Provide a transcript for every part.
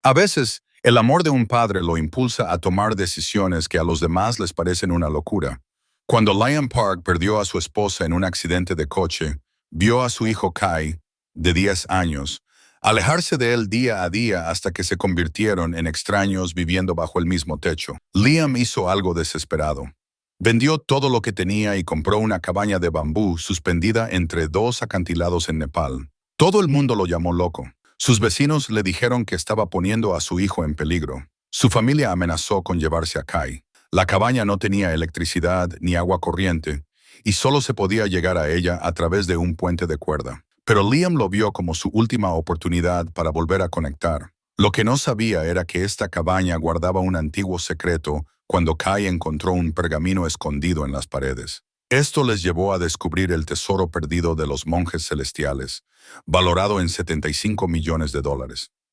A veces, el amor de un padre lo impulsa a tomar decisiones que a los demás les parecen una locura. Cuando Liam Park perdió a su esposa en un accidente de coche, vio a su hijo Kai, de 10 años, alejarse de él día a día hasta que se convirtieron en extraños viviendo bajo el mismo techo. Liam hizo algo desesperado. Vendió todo lo que tenía y compró una cabaña de bambú suspendida entre dos acantilados en Nepal. Todo el mundo lo llamó loco. Sus vecinos le dijeron que estaba poniendo a su hijo en peligro. Su familia amenazó con llevarse a Kai. La cabaña no tenía electricidad ni agua corriente, y solo se podía llegar a ella a través de un puente de cuerda. Pero Liam lo vio como su última oportunidad para volver a conectar. Lo que no sabía era que esta cabaña guardaba un antiguo secreto cuando Kai encontró un pergamino escondido en las paredes. Esto les llevó a descubrir el tesoro perdido de los monjes celestiales, valorado en $75 millones.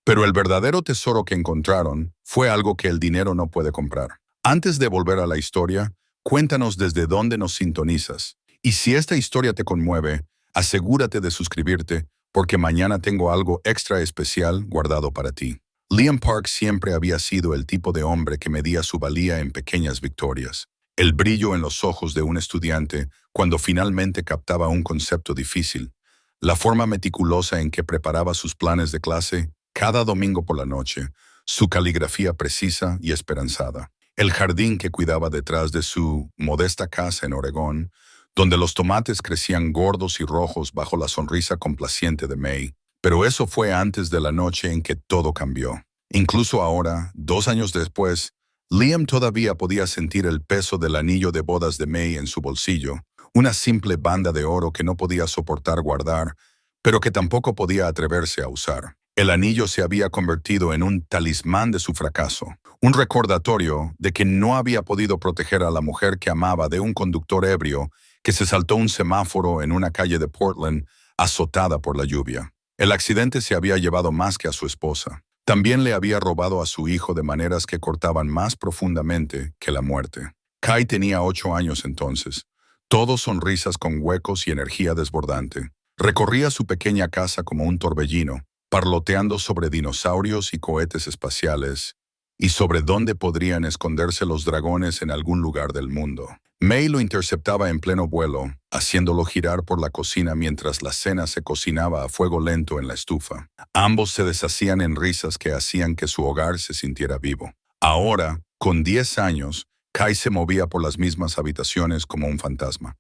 Pero el verdadero tesoro que encontraron fue algo que el dinero no puede comprar. Antes de volver a la historia, cuéntanos desde dónde nos sintonizas. Y si esta historia te conmueve, asegúrate de suscribirte, porque mañana tengo algo extra especial guardado para ti. Liam Park siempre había sido el tipo de hombre que medía su valía en pequeñas victorias. El brillo en los ojos de un estudiante cuando finalmente captaba un concepto difícil. La forma meticulosa en que preparaba sus planes de clase cada domingo por la noche. Su caligrafía precisa y esperanzada. El jardín que cuidaba detrás de su modesta casa en Oregón, donde los tomates crecían gordos y rojos bajo la sonrisa complaciente de May. Pero eso fue antes de la noche en que todo cambió. Incluso ahora, 2 años después, Liam todavía podía sentir el peso del anillo de bodas de May en su bolsillo, una simple banda de oro que no podía soportar guardar, pero que tampoco podía atreverse a usar. El anillo se había convertido en un talismán de su fracaso, un recordatorio de que no había podido proteger a la mujer que amaba de un conductor ebrio que se saltó un semáforo en una calle de Portland azotada por la lluvia. El accidente se había llevado más que a su esposa. También le había robado a su hijo de maneras que cortaban más profundamente que la muerte. Kai tenía 8 años entonces, todo sonrisas con huecos y energía desbordante. Recorría su pequeña casa como un torbellino, parloteando sobre dinosaurios y cohetes espaciales, y sobre dónde podrían esconderse los dragones en algún lugar del mundo. May lo interceptaba en pleno vuelo, haciéndolo girar por la cocina mientras la cena se cocinaba a fuego lento en la estufa. Ambos se deshacían en risas que hacían que su hogar se sintiera vivo. Ahora, con 10 años, Kai se movía por las mismas habitaciones como un fantasma.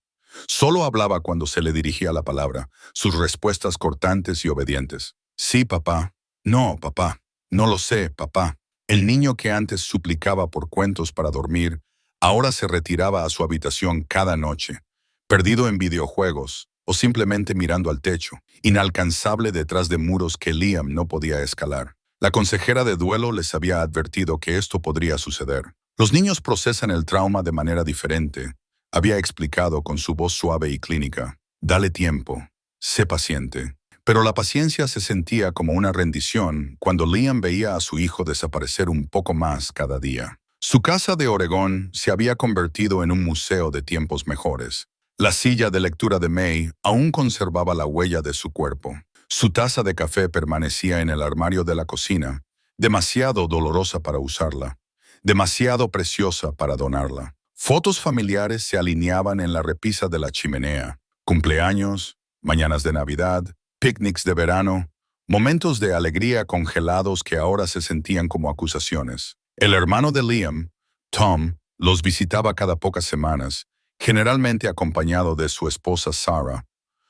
Solo hablaba cuando se le dirigía la palabra, sus respuestas cortantes y obedientes. Sí, papá. No, papá. No lo sé, papá. El niño que antes suplicaba por cuentos para dormir, ahora se retiraba a su habitación cada noche, perdido en videojuegos o simplemente mirando al techo, inalcanzable detrás de muros que Liam no podía escalar. La consejera de duelo les había advertido que esto podría suceder. Los niños procesan el trauma de manera diferente, había explicado con su voz suave y clínica. Dale tiempo, sé paciente. Pero la paciencia se sentía como una rendición cuando Liam veía a su hijo desaparecer un poco más cada día. Su casa de Oregón se había convertido en un museo de tiempos mejores. La silla de lectura de May aún conservaba la huella de su cuerpo. Su taza de café permanecía en el armario de la cocina, demasiado dolorosa para usarla, demasiado preciosa para donarla. Fotos familiares se alineaban en la repisa de la chimenea. Cumpleaños, mañanas de Navidad, picnics de verano, momentos de alegría congelados que ahora se sentían como acusaciones. El hermano de Liam, Tom, los visitaba cada pocas semanas, generalmente acompañado de su esposa Sarah.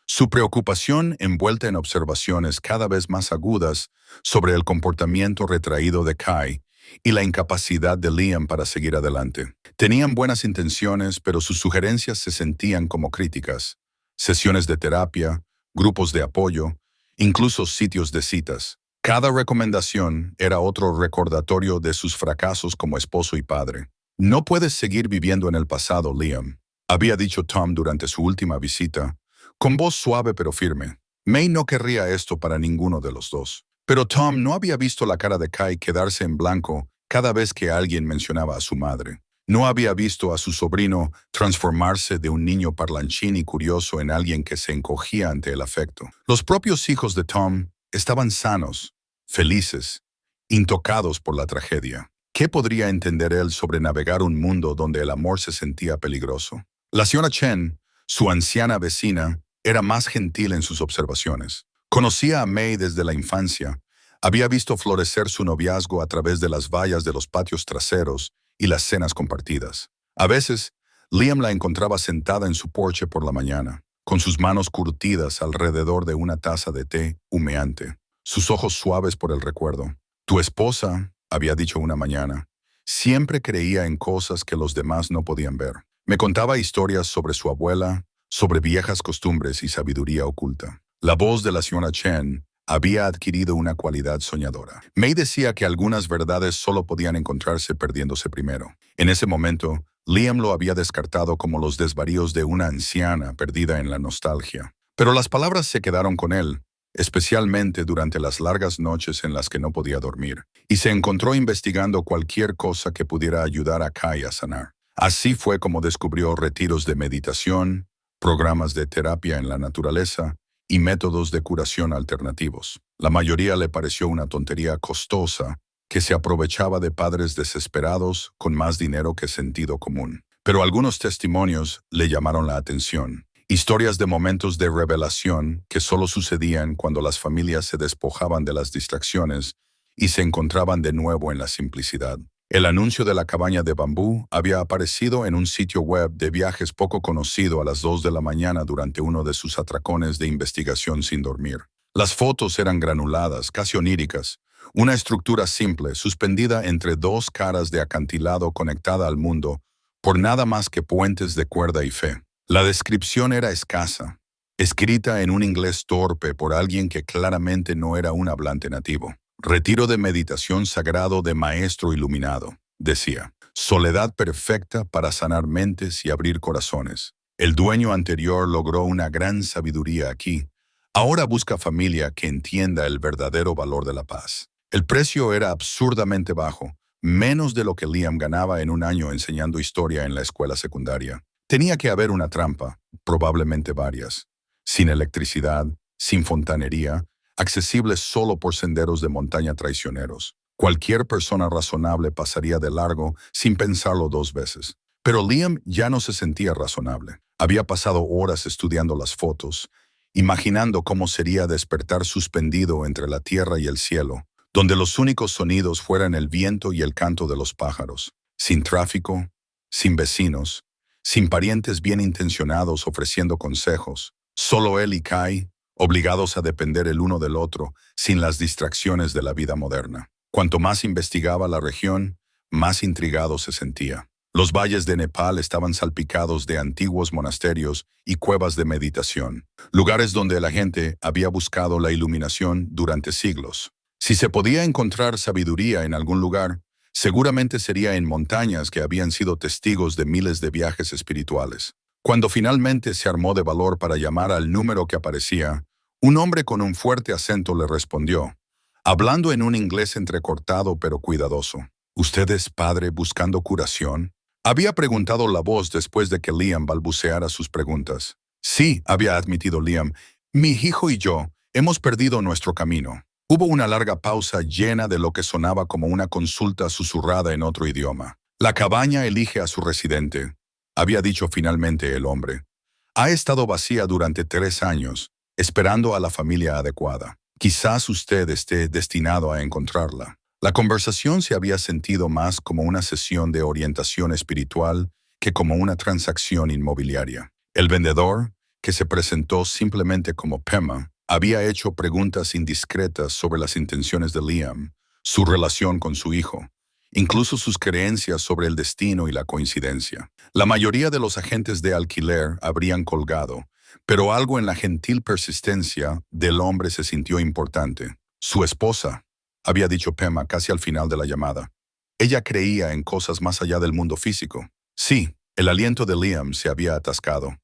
Su preocupación envuelta en observaciones cada vez más agudas sobre el comportamiento retraído de Kai y la incapacidad de Liam para seguir adelante. Tenían buenas intenciones, pero sus sugerencias se sentían como críticas. Sesiones de terapia, grupos de apoyo, incluso sitios de citas. Cada recomendación era otro recordatorio de sus fracasos como esposo y padre. No puedes seguir viviendo en el pasado, Liam, había dicho Tom durante su última visita, con voz suave pero firme. May no querría esto para ninguno de los dos. Pero Tom no había visto la cara de Kai quedarse en blanco cada vez que alguien mencionaba a su madre. No había visto a su sobrino transformarse de un niño parlanchín y curioso en alguien que se encogía ante el afecto. Los propios hijos de Tom estaban sanos, felices intocados por la tragedia. ¿Qué podría entender él sobre navegar un mundo donde el amor se sentía peligroso? La señora Chen, su anciana vecina, era más gentil en sus observaciones. Conocía a May desde la infancia. Había visto florecer su noviazgo a través de las vallas de los patios traseros y las cenas compartidas. A veces, Liam la encontraba sentada en su porche por la mañana, con sus manos curtidas alrededor de una taza de té humeante, sus ojos suaves por el recuerdo. Tu esposa, había dicho una mañana, siempre creía en cosas que los demás no podían ver. Me contaba historias sobre su abuela, sobre viejas costumbres y sabiduría oculta. La voz de la señora Chen había adquirido una cualidad soñadora. May decía que algunas verdades solo podían encontrarse perdiéndose primero. En ese momento, Liam lo había descartado como los desvaríos de una anciana perdida en la nostalgia. Pero las palabras se quedaron con él, especialmente durante las largas noches en las que no podía dormir, y se encontró investigando cualquier cosa que pudiera ayudar a Kai a sanar. Así fue como descubrió retiros de meditación, programas de terapia en la naturaleza y métodos de curación alternativos. La mayoría le pareció una tontería costosa que se aprovechaba de padres desesperados con más dinero que sentido común. Pero algunos testimonios le llamaron la atención. Historias de momentos de revelación que solo sucedían cuando las familias se despojaban de las distracciones y se encontraban de nuevo en la simplicidad. El anuncio de la cabaña de bambú había aparecido en un sitio web de viajes poco conocido a las 2 de la mañana durante uno de sus atracones de investigación sin dormir. Las fotos eran granuladas, casi oníricas, una estructura simple, suspendida entre dos caras de acantilado conectada al mundo por nada más que puentes de cuerda y fe. La descripción era escasa, escrita en un inglés torpe por alguien que claramente no era un hablante nativo. Retiro de meditación sagrado de maestro iluminado, decía. Soledad perfecta para sanar mentes y abrir corazones. El dueño anterior logró una gran sabiduría aquí. Ahora busca familia que entienda el verdadero valor de la paz. El precio era absurdamente bajo, menos de lo que Liam ganaba en un año enseñando historia en la escuela secundaria. Tenía que haber una trampa, probablemente varias. Sin electricidad, sin fontanería, accesibles solo por senderos de montaña traicioneros. Cualquier persona razonable pasaría de largo sin pensarlo 2 veces. Pero Liam ya no se sentía razonable. Había pasado horas estudiando las fotos, imaginando cómo sería despertar suspendido entre la tierra y el cielo, donde los únicos sonidos fueran el viento y el canto de los pájaros, sin tráfico, sin vecinos, sin parientes bien intencionados ofreciendo consejos, solo él y Kai, obligados a depender el uno del otro, sin las distracciones de la vida moderna. Cuanto más investigaba la región, más intrigado se sentía. Los valles de Nepal estaban salpicados de antiguos monasterios y cuevas de meditación, lugares donde la gente había buscado la iluminación durante siglos. Si se podía encontrar sabiduría en algún lugar, seguramente sería en montañas que habían sido testigos de miles de viajes espirituales. Cuando finalmente se armó de valor para llamar al número que aparecía, un hombre con un fuerte acento le respondió, hablando en un inglés entrecortado pero cuidadoso. ¿Usted es padre buscando curación? Había preguntado la voz después de que Liam balbuceara sus preguntas. Sí, había admitido Liam, mi hijo y yo hemos perdido nuestro camino. Hubo una larga pausa llena de lo que sonaba como una consulta susurrada en otro idioma. La cabaña elige a su residente, había dicho finalmente el hombre. Ha estado vacía durante 3 años, esperando a la familia adecuada. Quizás usted esté destinado a encontrarla. La conversación se había sentido más como una sesión de orientación espiritual que como una transacción inmobiliaria. El vendedor, que se presentó simplemente como Pema, había hecho preguntas indiscretas sobre las intenciones de Liam, su relación con su hijo, incluso sus creencias sobre el destino y la coincidencia. La mayoría de los agentes de alquiler habrían colgado, pero algo en la gentil persistencia del hombre se sintió importante. Su esposa, había dicho Pema casi al final de la llamada. Ella creía en cosas más allá del mundo físico. Sí, el aliento de Liam se había atascado.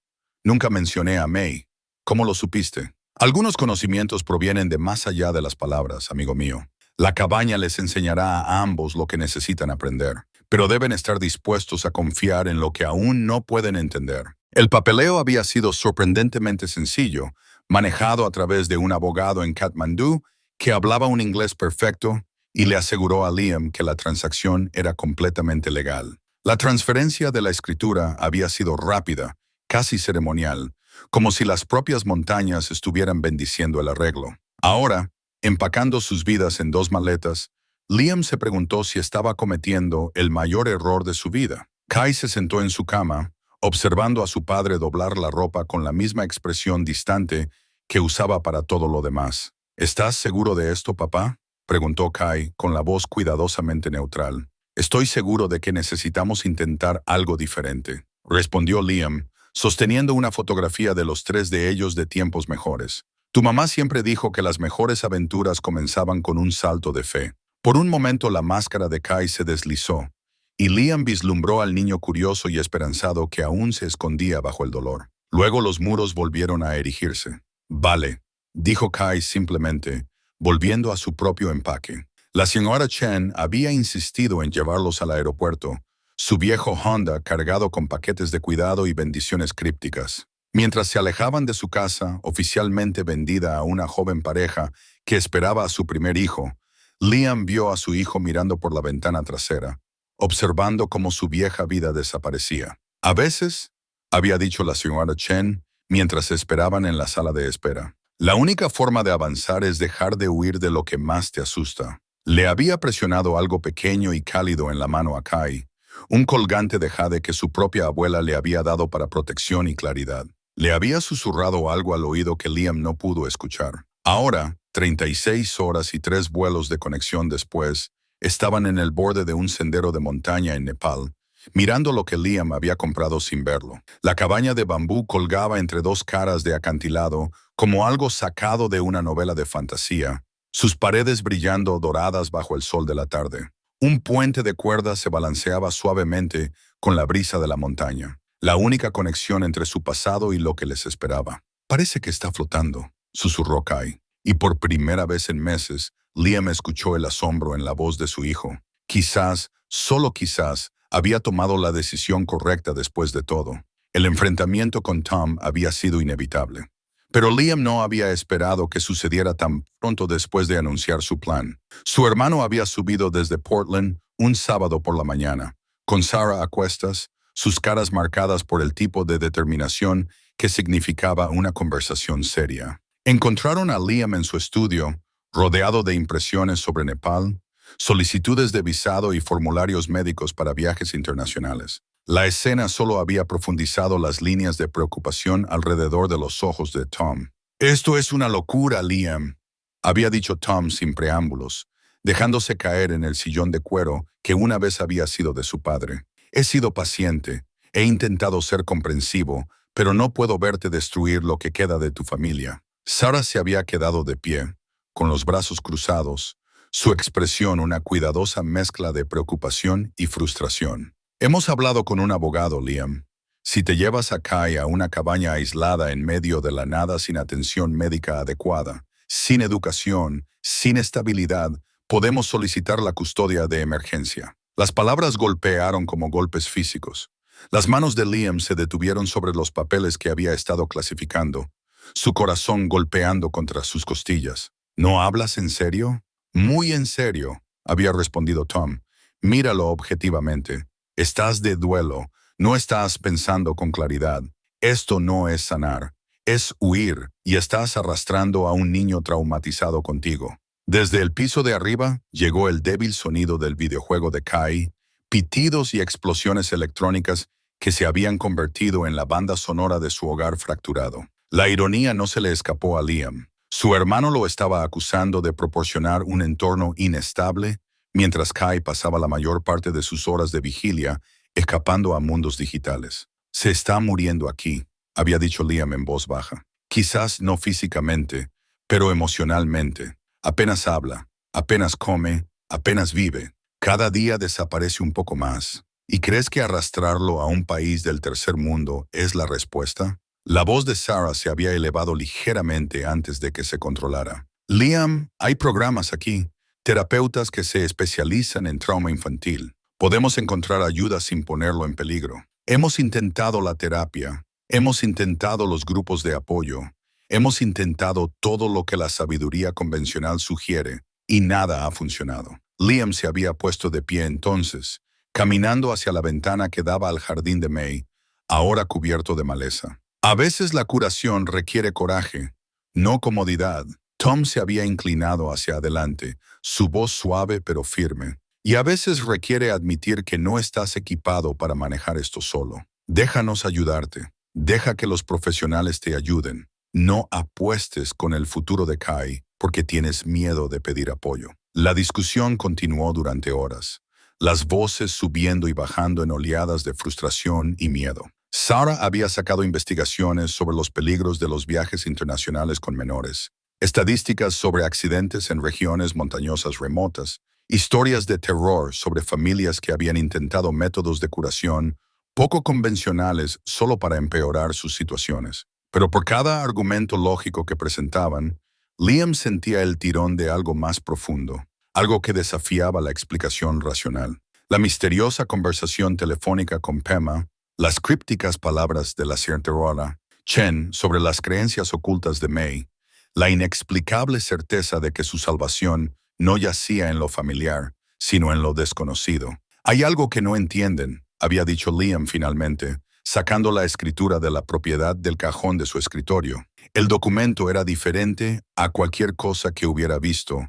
Nunca mencioné a May. ¿Cómo lo supiste? Algunos conocimientos provienen de más allá de las palabras, amigo mío. La cabaña les enseñará a ambos lo que necesitan aprender, pero deben estar dispuestos a confiar en lo que aún no pueden entender. El papeleo había sido sorprendentemente sencillo, manejado a través de un abogado en Katmandú que hablaba un inglés perfecto y le aseguró a Liam que la transacción era completamente legal. La transferencia de la escritura había sido rápida, casi ceremonial, como si las propias montañas estuvieran bendiciendo el arreglo. Ahora, empacando sus vidas en 2 maletas, Liam se preguntó si estaba cometiendo el mayor error de su vida. Kai se sentó en su cama, observando a su padre doblar la ropa con la misma expresión distante que usaba para todo lo demás. ¿Estás seguro de esto, papá?, preguntó Kai con la voz cuidadosamente neutral. Estoy seguro de que necesitamos intentar algo diferente, respondió Liam, sosteniendo una fotografía de los 3 de ellos de tiempos mejores. Tu mamá siempre dijo que las mejores aventuras comenzaban con un salto de fe. Por un momento la máscara de Kai se deslizó, y Liam vislumbró al niño curioso y esperanzado que aún se escondía bajo el dolor. Luego los muros volvieron a erigirse. Vale, dijo Kai simplemente, volviendo a su propio empaque. La señora Chen había insistido en llevarlos al aeropuerto, su viejo Honda cargado con paquetes de cuidado y bendiciones crípticas. Mientras se alejaban de su casa, oficialmente vendida a una joven pareja que esperaba a su primer hijo, Liam vio a su hijo mirando por la ventana trasera, observando cómo su vieja vida desaparecía. A veces, había dicho la señora Chen, mientras esperaban en la sala de espera, la única forma de avanzar es dejar de huir de lo que más te asusta. Le había presionado algo pequeño y cálido en la mano a Kai, un colgante de jade que su propia abuela le había dado para protección y claridad. Le había susurrado algo al oído que Liam no pudo escuchar. Ahora, 36 horas y 3 vuelos de conexión después, estaban en el borde de un sendero de montaña en Nepal, mirando lo que Liam había comprado sin verlo. La cabaña de bambú colgaba entre 2 caras de acantilado como algo sacado de una novela de fantasía, sus paredes brillando doradas bajo el sol de la tarde. Un puente de cuerdas se balanceaba suavemente con la brisa de la montaña, la única conexión entre su pasado y lo que les esperaba. Parece que está flotando, susurró Kai, y por primera vez en meses, Liam escuchó el asombro en la voz de su hijo. Quizás, solo quizás, había tomado la decisión correcta después de todo. El enfrentamiento con Tom había sido inevitable. Pero Liam no había esperado que sucediera tan pronto después de anunciar su plan. Su hermano había subido desde Portland un sábado por la mañana, con Sarah a cuestas, sus caras marcadas por el tipo de determinación que significaba una conversación seria. Encontraron a Liam en su estudio, rodeado de impresiones sobre Nepal, solicitudes de visado y formularios médicos para viajes internacionales. La escena solo había profundizado las líneas de preocupación alrededor de los ojos de Tom. «Esto es una locura, Liam», había dicho Tom sin preámbulos, dejándose caer en el sillón de cuero que una vez había sido de su padre. «He sido paciente, he intentado ser comprensivo, pero no puedo verte destruir lo que queda de tu familia». Sarah se había quedado de pie, con los brazos cruzados, su expresión una cuidadosa mezcla de preocupación y frustración. «Hemos hablado con un abogado, Liam. Si te llevas a Kai a una cabaña aislada en medio de la nada sin atención médica adecuada, sin educación, sin estabilidad, podemos solicitar la custodia de emergencia». Las palabras golpearon como golpes físicos. Las manos de Liam se detuvieron sobre los papeles que había estado clasificando, su corazón golpeando contra sus costillas. «¿No hablas en serio?» «Muy en serio», había respondido Tom. «Míralo objetivamente. Estás de duelo, no estás pensando con claridad. Esto no es sanar, es huir, y estás arrastrando a un niño traumatizado contigo». Desde el piso de arriba llegó el débil sonido del videojuego de Kai, pitidos y explosiones electrónicas que se habían convertido en la banda sonora de su hogar fracturado. La ironía no se le escapó a Liam. Su hermano lo estaba acusando de proporcionar un entorno inestable, mientras Kai pasaba la mayor parte de sus horas de vigilia escapando a mundos digitales. «Se está muriendo aquí», había dicho Liam en voz baja. «Quizás no físicamente, pero emocionalmente. Apenas habla, apenas come, apenas vive. Cada día desaparece un poco más. ¿Y crees que arrastrarlo a un país del tercer mundo es la respuesta?» La voz de Sarah se había elevado ligeramente antes de que se controlara. «Liam, hay programas aquí, terapeutas que se especializan en trauma infantil. Podemos encontrar ayuda sin ponerlo en peligro. Hemos intentado la terapia, hemos intentado los grupos de apoyo, hemos intentado todo lo que la sabiduría convencional sugiere, y nada ha funcionado. Liam se había puesto de pie entonces, caminando hacia la ventana que daba al jardín de May, ahora cubierto de maleza. A veces la curación requiere coraje, no comodidad. Tom se había inclinado hacia adelante, su voz suave pero firme. Y a veces requiere admitir que no estás equipado para manejar esto solo. Déjanos ayudarte. Deja que los profesionales te ayuden. No apuestes con el futuro de Kai porque tienes miedo de pedir apoyo. La discusión continuó durante horas, las voces subiendo y bajando en oleadas de frustración y miedo. Sarah había sacado investigaciones sobre los peligros de los viajes internacionales con menores, estadísticas sobre accidentes en regiones montañosas remotas, historias de terror sobre familias que habían intentado métodos de curación poco convencionales solo para empeorar sus situaciones. Pero por cada argumento lógico que presentaban, Liam sentía el tirón de algo más profundo, algo que desafiaba la explicación racional. La misteriosa conversación telefónica con Pema, las crípticas palabras de la científica Chen sobre las creencias ocultas de May, la inexplicable certeza de que su salvación no yacía en lo familiar, sino en lo desconocido. Hay algo que no entienden, había dicho Liam finalmente, sacando la escritura de la propiedad del cajón de su escritorio. El documento era diferente a cualquier cosa que hubiera visto,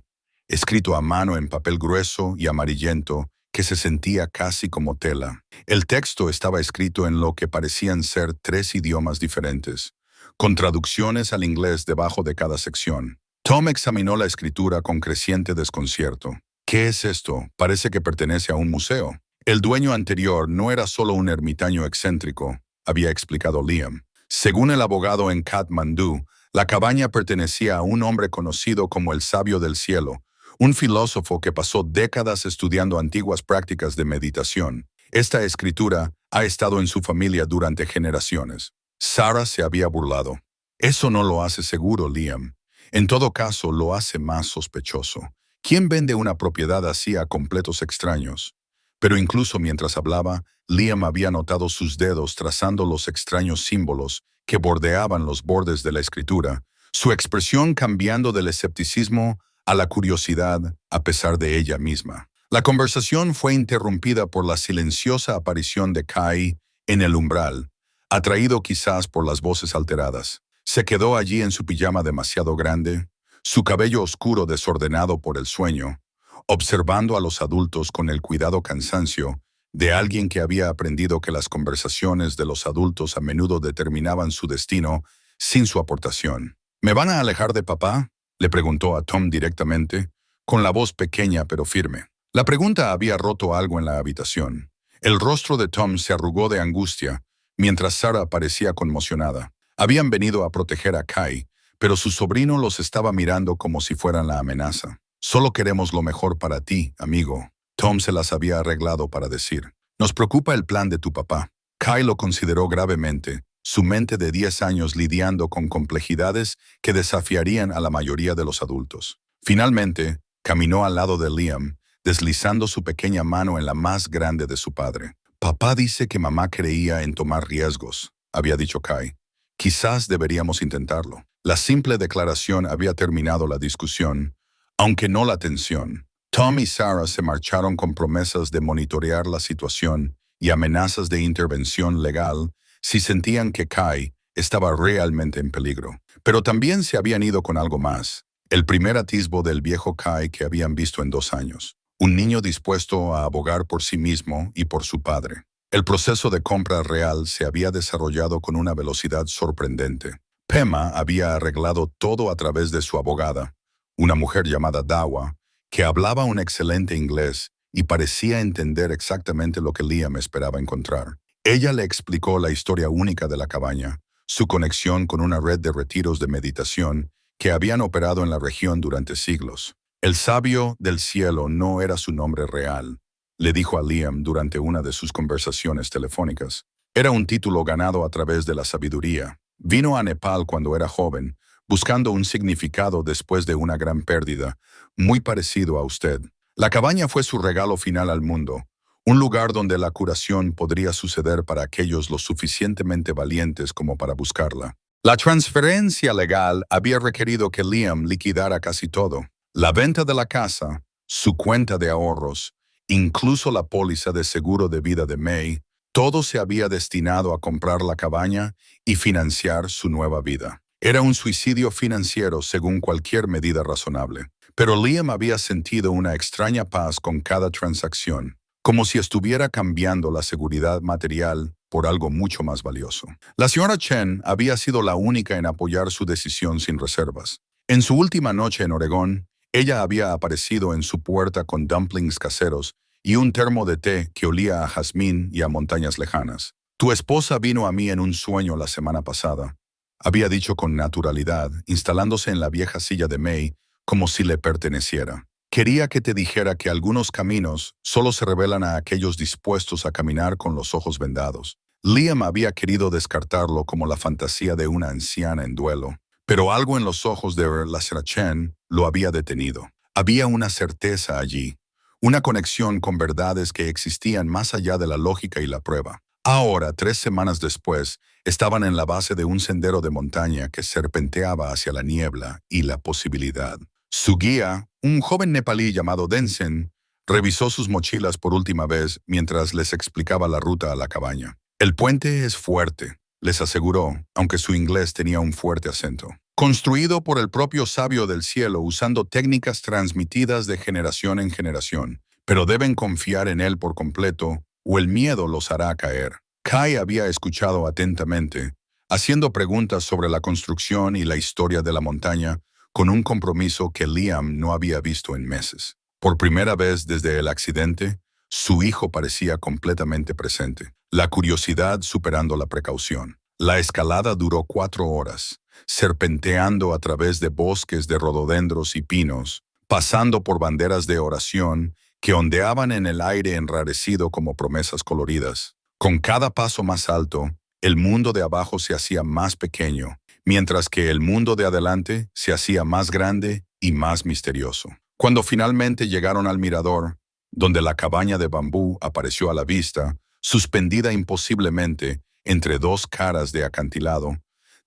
escrito a mano en papel grueso y amarillento que se sentía casi como tela. El texto estaba escrito en lo que parecían ser 3 idiomas diferentes, con traducciones al inglés debajo de cada sección. Tom examinó la escritura con creciente desconcierto. ¿Qué es esto? Parece que pertenece a un museo. El dueño anterior no era solo un ermitaño excéntrico, había explicado Liam. Según el abogado en Katmandú, la cabaña pertenecía a un hombre conocido como el Sabio del Cielo, un filósofo que pasó décadas estudiando antiguas prácticas de meditación. Esta escritura ha estado en su familia durante generaciones. Sarah se había burlado. Eso no lo hace seguro, Liam. En todo caso, lo hace más sospechoso. ¿Quién vende una propiedad así a completos extraños? Pero incluso mientras hablaba, Liam había notado sus dedos trazando los extraños símbolos que bordeaban los bordes de la escritura, su expresión cambiando del escepticismo a la curiosidad a pesar de ella misma. La conversación fue interrumpida por la silenciosa aparición de Kai en el umbral, atraído quizás por las voces alteradas. Se quedó allí en su pijama demasiado grande, su cabello oscuro desordenado por el sueño, observando a los adultos con el cuidado cansancio de alguien que había aprendido que las conversaciones de los adultos a menudo determinaban su destino sin su aportación. ¿Me van a alejar de papá?, le preguntó a Tom directamente, con la voz pequeña pero firme. La pregunta había roto algo en la habitación. El rostro de Tom se arrugó de angustia, mientras Sarah parecía conmocionada. Habían venido a proteger a Kai, pero su sobrino los estaba mirando como si fueran la amenaza. Solo queremos lo mejor para ti, amigo. Tom se las había arreglado para decir. Nos preocupa el plan de tu papá. Kai lo consideró gravemente, su mente de 10 años lidiando con complejidades que desafiarían a la mayoría de los adultos. Finalmente, caminó al lado de Liam, deslizando su pequeña mano en la más grande de su padre. Papá dice que mamá creía en tomar riesgos, había dicho Kai. Quizás deberíamos intentarlo. La simple declaración había terminado la discusión, aunque no la tensión. Tom y Sarah se marcharon con promesas de monitorear la situación y amenazas de intervención legal si sentían que Kai estaba realmente en peligro. Pero también se habían ido con algo más, el primer atisbo del viejo Kai que habían visto en 2 años, un niño dispuesto a abogar por sí mismo y por su padre. El proceso de compra real se había desarrollado con una velocidad sorprendente. Pema había arreglado todo a través de su abogada, una mujer llamada Dawa, que hablaba un excelente inglés y parecía entender exactamente lo que Liam esperaba encontrar. Ella le explicó la historia única de la cabaña, su conexión con una red de retiros de meditación que habían operado en la región durante siglos. El Sabio del Cielo no era su nombre real, le dijo a Liam durante una de sus conversaciones telefónicas. Era un título ganado a través de la sabiduría. Vino a Nepal cuando era joven, buscando un significado después de una gran pérdida, muy parecido a usted. La cabaña fue su regalo final al mundo, un lugar donde la curación podría suceder para aquellos lo suficientemente valientes como para buscarla. La transferencia legal había requerido que Liam liquidara casi todo. La venta de la casa, su cuenta de ahorros, incluso la póliza de seguro de vida de May, todo se había destinado a comprar la cabaña y financiar su nueva vida. Era un suicidio financiero según cualquier medida razonable. Pero Liam había sentido una extraña paz con cada transacción, como si estuviera cambiando la seguridad material por algo mucho más valioso. La señora Chen había sido la única en apoyar su decisión sin reservas. En su última noche en Oregón, ella había aparecido en su puerta con dumplings caseros y un termo de té que olía a jazmín y a montañas lejanas. Tu esposa vino a mí en un sueño la semana pasada, había dicho con naturalidad, instalándose en la vieja silla de May como si le perteneciera. Quería que te dijera que algunos caminos solo se revelan a aquellos dispuestos a caminar con los ojos vendados. Liam había querido descartarlo como la fantasía de una anciana en duelo, pero algo en los ojos de la señora Chen lo había detenido. Había una certeza allí, una conexión con verdades que existían más allá de la lógica y la prueba. Ahora, 3 semanas después, estaban en la base de un sendero de montaña que serpenteaba hacia la niebla y la posibilidad. Su guía, un joven nepalí llamado Densen, revisó sus mochilas por última vez mientras les explicaba la ruta a la cabaña. El puente es fuerte, les aseguró, aunque su inglés tenía un fuerte acento. Construido por el propio sabio del cielo usando técnicas transmitidas de generación en generación, pero deben confiar en él por completo o el miedo los hará caer. Kai había escuchado atentamente, haciendo preguntas sobre la construcción y la historia de la montaña, con un compromiso que Liam no había visto en meses. Por primera vez desde el accidente, su hijo parecía completamente presente, la curiosidad superando la precaución. La escalada duró 4 horas, serpenteando a través de bosques de rododendros y pinos, pasando por banderas de oración que ondeaban en el aire enrarecido como promesas coloridas. Con cada paso más alto, el mundo de abajo se hacía más pequeño, mientras que el mundo de adelante se hacía más grande y más misterioso. Cuando finalmente llegaron al mirador, donde la cabaña de bambú apareció a la vista, suspendida imposiblemente entre 2 caras de acantilado,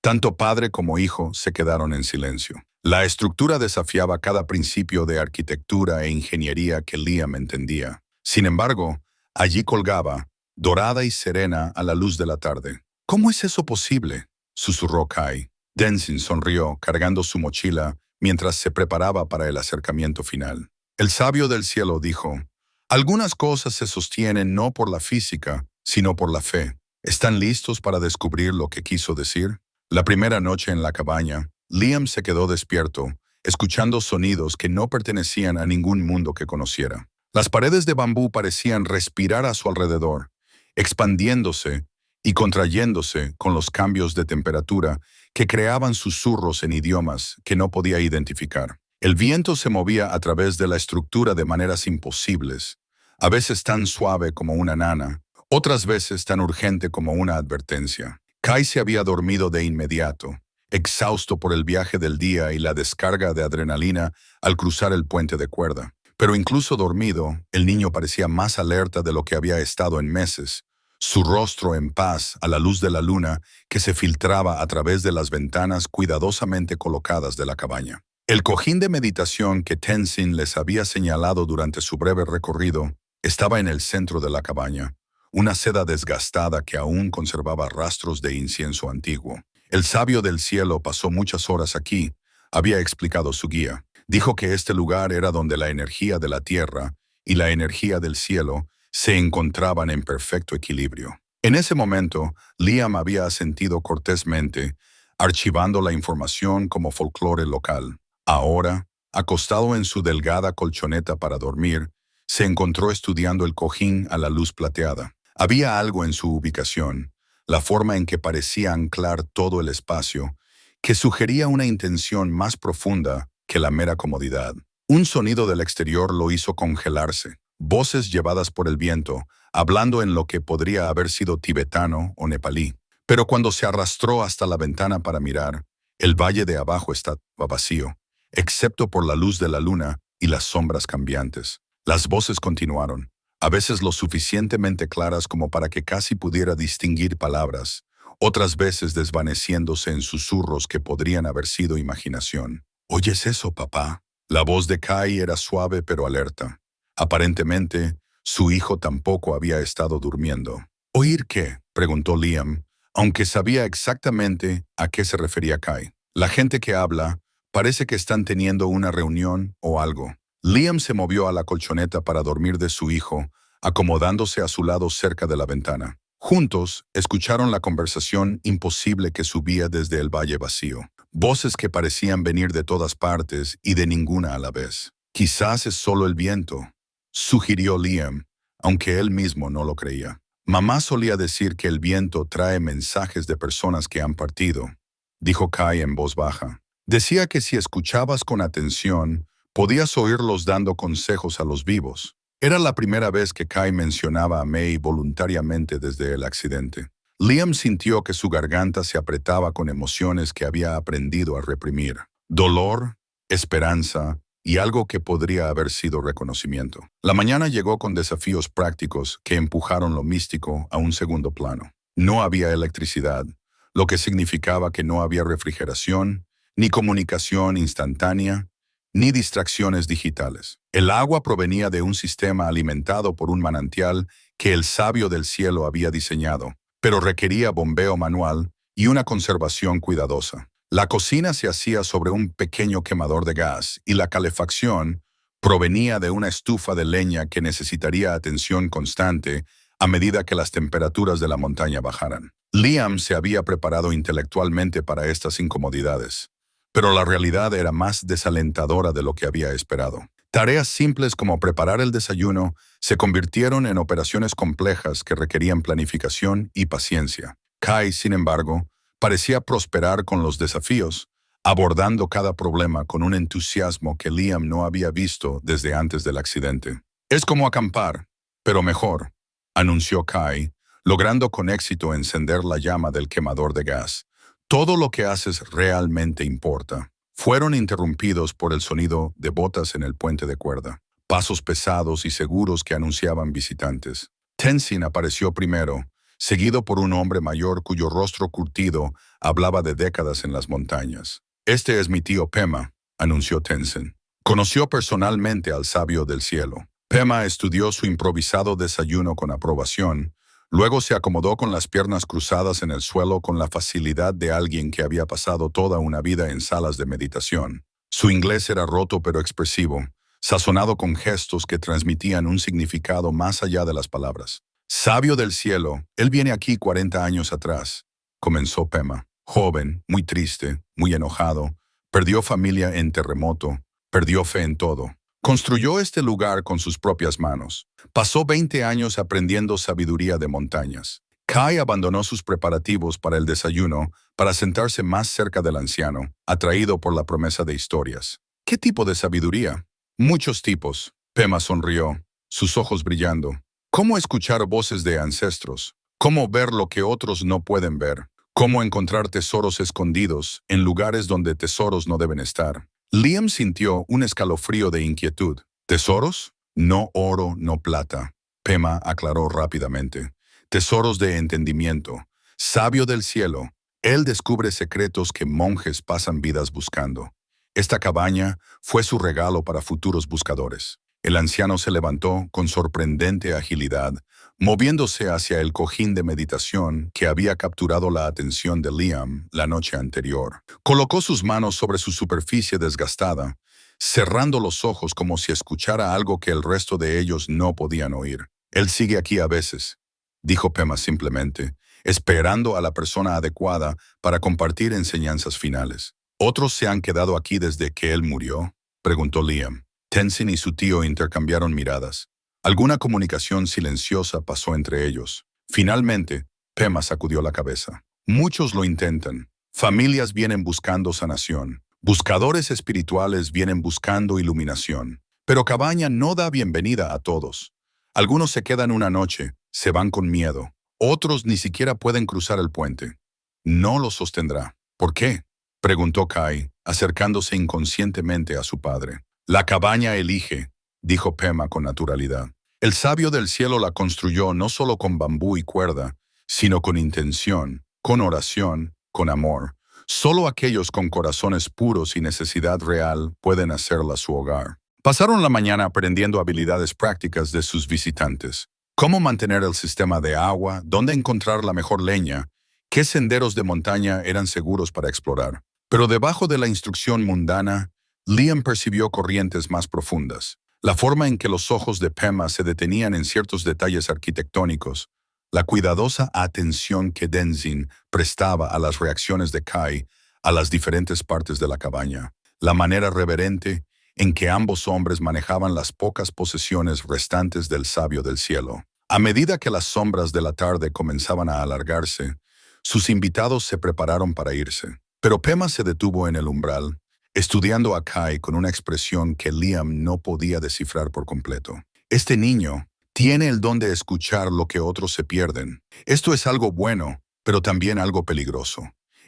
tanto padre como hijo se quedaron en silencio. La estructura desafiaba cada principio de arquitectura e ingeniería que Liam entendía. Sin embargo, allí colgaba, dorada y serena a la luz de la tarde. ¿Cómo es eso posible?, susurró Kai. Densin sonrió, cargando su mochila, mientras se preparaba para el acercamiento final. El sabio del cielo dijo, algunas cosas se sostienen no por la física, sino por la fe. ¿Están listos para descubrir lo que quiso decir? La primera noche en la cabaña, Liam se quedó despierto, escuchando sonidos que no pertenecían a ningún mundo que conociera. Las paredes de bambú parecían respirar a su alrededor, expandiéndose y contrayéndose con los cambios de temperatura que creaban susurros en idiomas que no podía identificar. El viento se movía a través de la estructura de maneras imposibles, a veces tan suave como una nana, otras veces tan urgente como una advertencia. Kai se había dormido de inmediato, exhausto por el viaje del día y la descarga de adrenalina al cruzar el puente de cuerda. Pero incluso dormido, el niño parecía más alerta de lo que había estado en meses, su rostro en paz a la luz de la luna que se filtraba a través de las ventanas cuidadosamente colocadas de la cabaña. El cojín de meditación que Tenzin les había señalado durante su breve recorrido estaba en el centro de la cabaña, una seda desgastada que aún conservaba rastros de incienso antiguo. El sabio del cielo pasó muchas horas aquí, había explicado su guía. Dijo que este lugar era donde la energía de la tierra y la energía del cielo se encontraban en perfecto equilibrio. En ese momento, Liam había asentido cortésmente, archivando la información como folclore local. Ahora, acostado en su delgada colchoneta para dormir, se encontró estudiando el cojín a la luz plateada. Había algo en su ubicación, la forma en que parecía anclar todo el espacio, que sugería una intención más profunda que la mera comodidad. Un sonido del exterior lo hizo congelarse. Voces llevadas por el viento, hablando en lo que podría haber sido tibetano o nepalí. Pero cuando se arrastró hasta la ventana para mirar, el valle de abajo estaba vacío, excepto por la luz de la luna y las sombras cambiantes. Las voces continuaron, a veces lo suficientemente claras como para que casi pudiera distinguir palabras, otras veces desvaneciéndose en susurros que podrían haber sido imaginación. ¿Oyes eso, papá? La voz de Kai era suave pero alerta. Aparentemente, su hijo tampoco había estado durmiendo. ¿Oír qué?, preguntó Liam, aunque sabía exactamente a qué se refería Kai. La gente que habla parece que están teniendo una reunión o algo. Liam se movió a la colchoneta para dormir de su hijo, acomodándose a su lado cerca de la ventana. Juntos, escucharon la conversación imposible que subía desde el valle vacío. Voces que parecían venir de todas partes y de ninguna a la vez. Quizás es solo el viento, sugirió Liam, aunque él mismo no lo creía. Mamá solía decir que el viento trae mensajes de personas que han partido, dijo Kai en voz baja. Decía que si escuchabas con atención, podías oírlos dando consejos a los vivos. Era la primera vez que Kai mencionaba a May voluntariamente desde el accidente. Liam sintió que su garganta se apretaba con emociones que había aprendido a reprimir. Dolor, esperanza y algo que podría haber sido reconocimiento. La mañana llegó con desafíos prácticos que empujaron lo místico a un segundo plano. No había electricidad, lo que significaba que no había refrigeración, ni comunicación instantánea, ni distracciones digitales. El agua provenía de un sistema alimentado por un manantial que el sabio del cielo había diseñado, pero requería bombeo manual y una conservación cuidadosa. La cocina se hacía sobre un pequeño quemador de gas y la calefacción provenía de una estufa de leña que necesitaría atención constante a medida que las temperaturas de la montaña bajaran. Liam se había preparado intelectualmente para estas incomodidades, pero la realidad era más desalentadora de lo que había esperado. Tareas simples como preparar el desayuno se convirtieron en operaciones complejas que requerían planificación y paciencia. Kai, sin embargo, parecía prosperar con los desafíos, abordando cada problema con un entusiasmo que Liam no había visto desde antes del accidente. «Es como acampar, pero mejor», anunció Kai, logrando con éxito encender la llama del quemador de gas. «Todo lo que haces realmente importa». Fueron interrumpidos por el sonido de botas en el puente de cuerda, pasos pesados y seguros que anunciaban visitantes. Tenzin apareció primero, seguido por un hombre mayor cuyo rostro curtido hablaba de décadas en las montañas. «Este es mi tío Pema», anunció Tenzin. Conoció personalmente al sabio del cielo. Pema estudió su improvisado desayuno con aprobación. Luego se acomodó con las piernas cruzadas en el suelo con la facilidad de alguien que había pasado toda una vida en salas de meditación. Su inglés era roto pero expresivo, sazonado con gestos que transmitían un significado más allá de las palabras. «Sabio del cielo, él viene aquí 40 años atrás», comenzó Pema. Joven, muy triste, muy enojado, perdió familia en terremoto, perdió fe en todo. Construyó este lugar con sus propias manos. Pasó 20 años aprendiendo sabiduría de montañas. Kai abandonó sus preparativos para el desayuno para sentarse más cerca del anciano, atraído por la promesa de historias. «¿Qué tipo de sabiduría?» «Muchos tipos», Pema sonrió, sus ojos brillando. «Cómo escuchar voces de ancestros, cómo ver lo que otros no pueden ver, cómo encontrar tesoros escondidos en lugares donde tesoros no deben estar». Liam sintió un escalofrío de inquietud. «¿Tesoros? No oro, no plata», Pema aclaró rápidamente. «Tesoros de entendimiento. Sabio del cielo, él descubre secretos que monjes pasan vidas buscando. Esta cabaña fue su regalo para futuros buscadores». El anciano se levantó con sorprendente agilidad, moviéndose hacia el cojín de meditación que había capturado la atención de Liam la noche anterior. Colocó sus manos sobre su superficie desgastada, cerrando los ojos como si escuchara algo que el resto de ellos no podían oír. «Él sigue aquí a veces», dijo Pema simplemente, esperando a la persona adecuada para compartir enseñanzas finales. «¿Otros se han quedado aquí desde que él murió?», preguntó Liam. Tenzin y su tío intercambiaron miradas. Alguna comunicación silenciosa pasó entre ellos. Finalmente, Pema sacudió la cabeza. «Muchos lo intentan. Familias vienen buscando sanación. Buscadores espirituales vienen buscando iluminación. Pero Cabaña no da bienvenida a todos. Algunos se quedan una noche, se van con miedo. Otros ni siquiera pueden cruzar el puente. No lo sostendrá». «¿Por qué?», preguntó Kai, acercándose inconscientemente a su padre. «La cabaña elige», dijo Pema con naturalidad. «El sabio del cielo la construyó no solo con bambú y cuerda, sino con intención, con oración, con amor. Solo aquellos con corazones puros y necesidad real pueden hacerla su hogar. Pasaron la mañana aprendiendo habilidades prácticas de sus visitantes. Cómo mantener el sistema de agua, dónde encontrar la mejor leña, qué senderos de montaña eran seguros para explorar. Pero debajo de la instrucción mundana, Liam percibió corrientes más profundas. La forma en que los ojos de Pema se detenían en ciertos detalles arquitectónicos, la cuidadosa atención que Denzin prestaba a las reacciones de Kai a las diferentes partes de la cabaña, la manera reverente en que ambos hombres manejaban las pocas posesiones restantes del sabio del cielo. A medida que las sombras de la tarde comenzaban a alargarse, sus invitados se prepararon para irse. Pero Pema se detuvo en el umbral, estudiando a Kai con una expresión que Liam no podía descifrar por completo. Este niño tiene el don de escuchar lo que otros se pierden. Esto es algo bueno, pero también algo peligroso.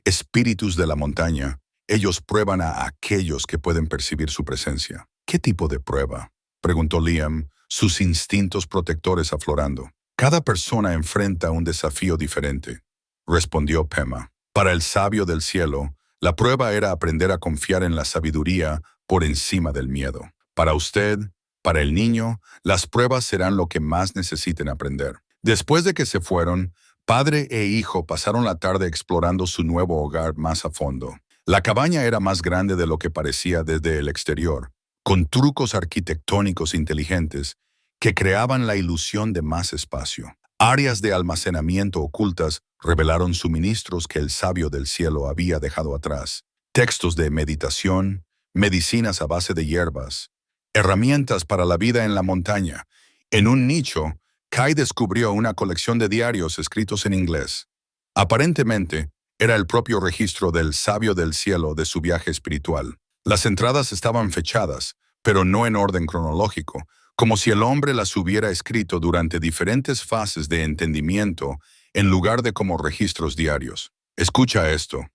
Espíritus de la montaña, ellos prueban a aquellos que pueden percibir su presencia. ¿Qué tipo de prueba?, preguntó Liam, sus instintos protectores aflorando. Cada persona enfrenta un desafío diferente, respondió Pema. Para el sabio del cielo, la prueba era aprender a confiar en la sabiduría por encima del miedo. Para usted, para el niño, las pruebas serán lo que más necesiten aprender. Después de que se fueron, padre e hijo pasaron la tarde explorando su nuevo hogar más a fondo. La cabaña era más grande de lo que parecía desde el exterior, con trucos arquitectónicos inteligentes que creaban la ilusión de más espacio. Áreas de almacenamiento ocultas revelaron suministros que el sabio del cielo había dejado atrás, textos de meditación, medicinas a base de hierbas, herramientas para la vida en la montaña. En un nicho, Kai descubrió una colección de diarios escritos en inglés. Aparentemente, era el propio registro del sabio del cielo de su viaje espiritual. Las entradas estaban fechadas, pero no en orden cronológico, como si el hombre las hubiera escrito durante diferentes fases de entendimiento en lugar de como registros diarios. Escucha esto,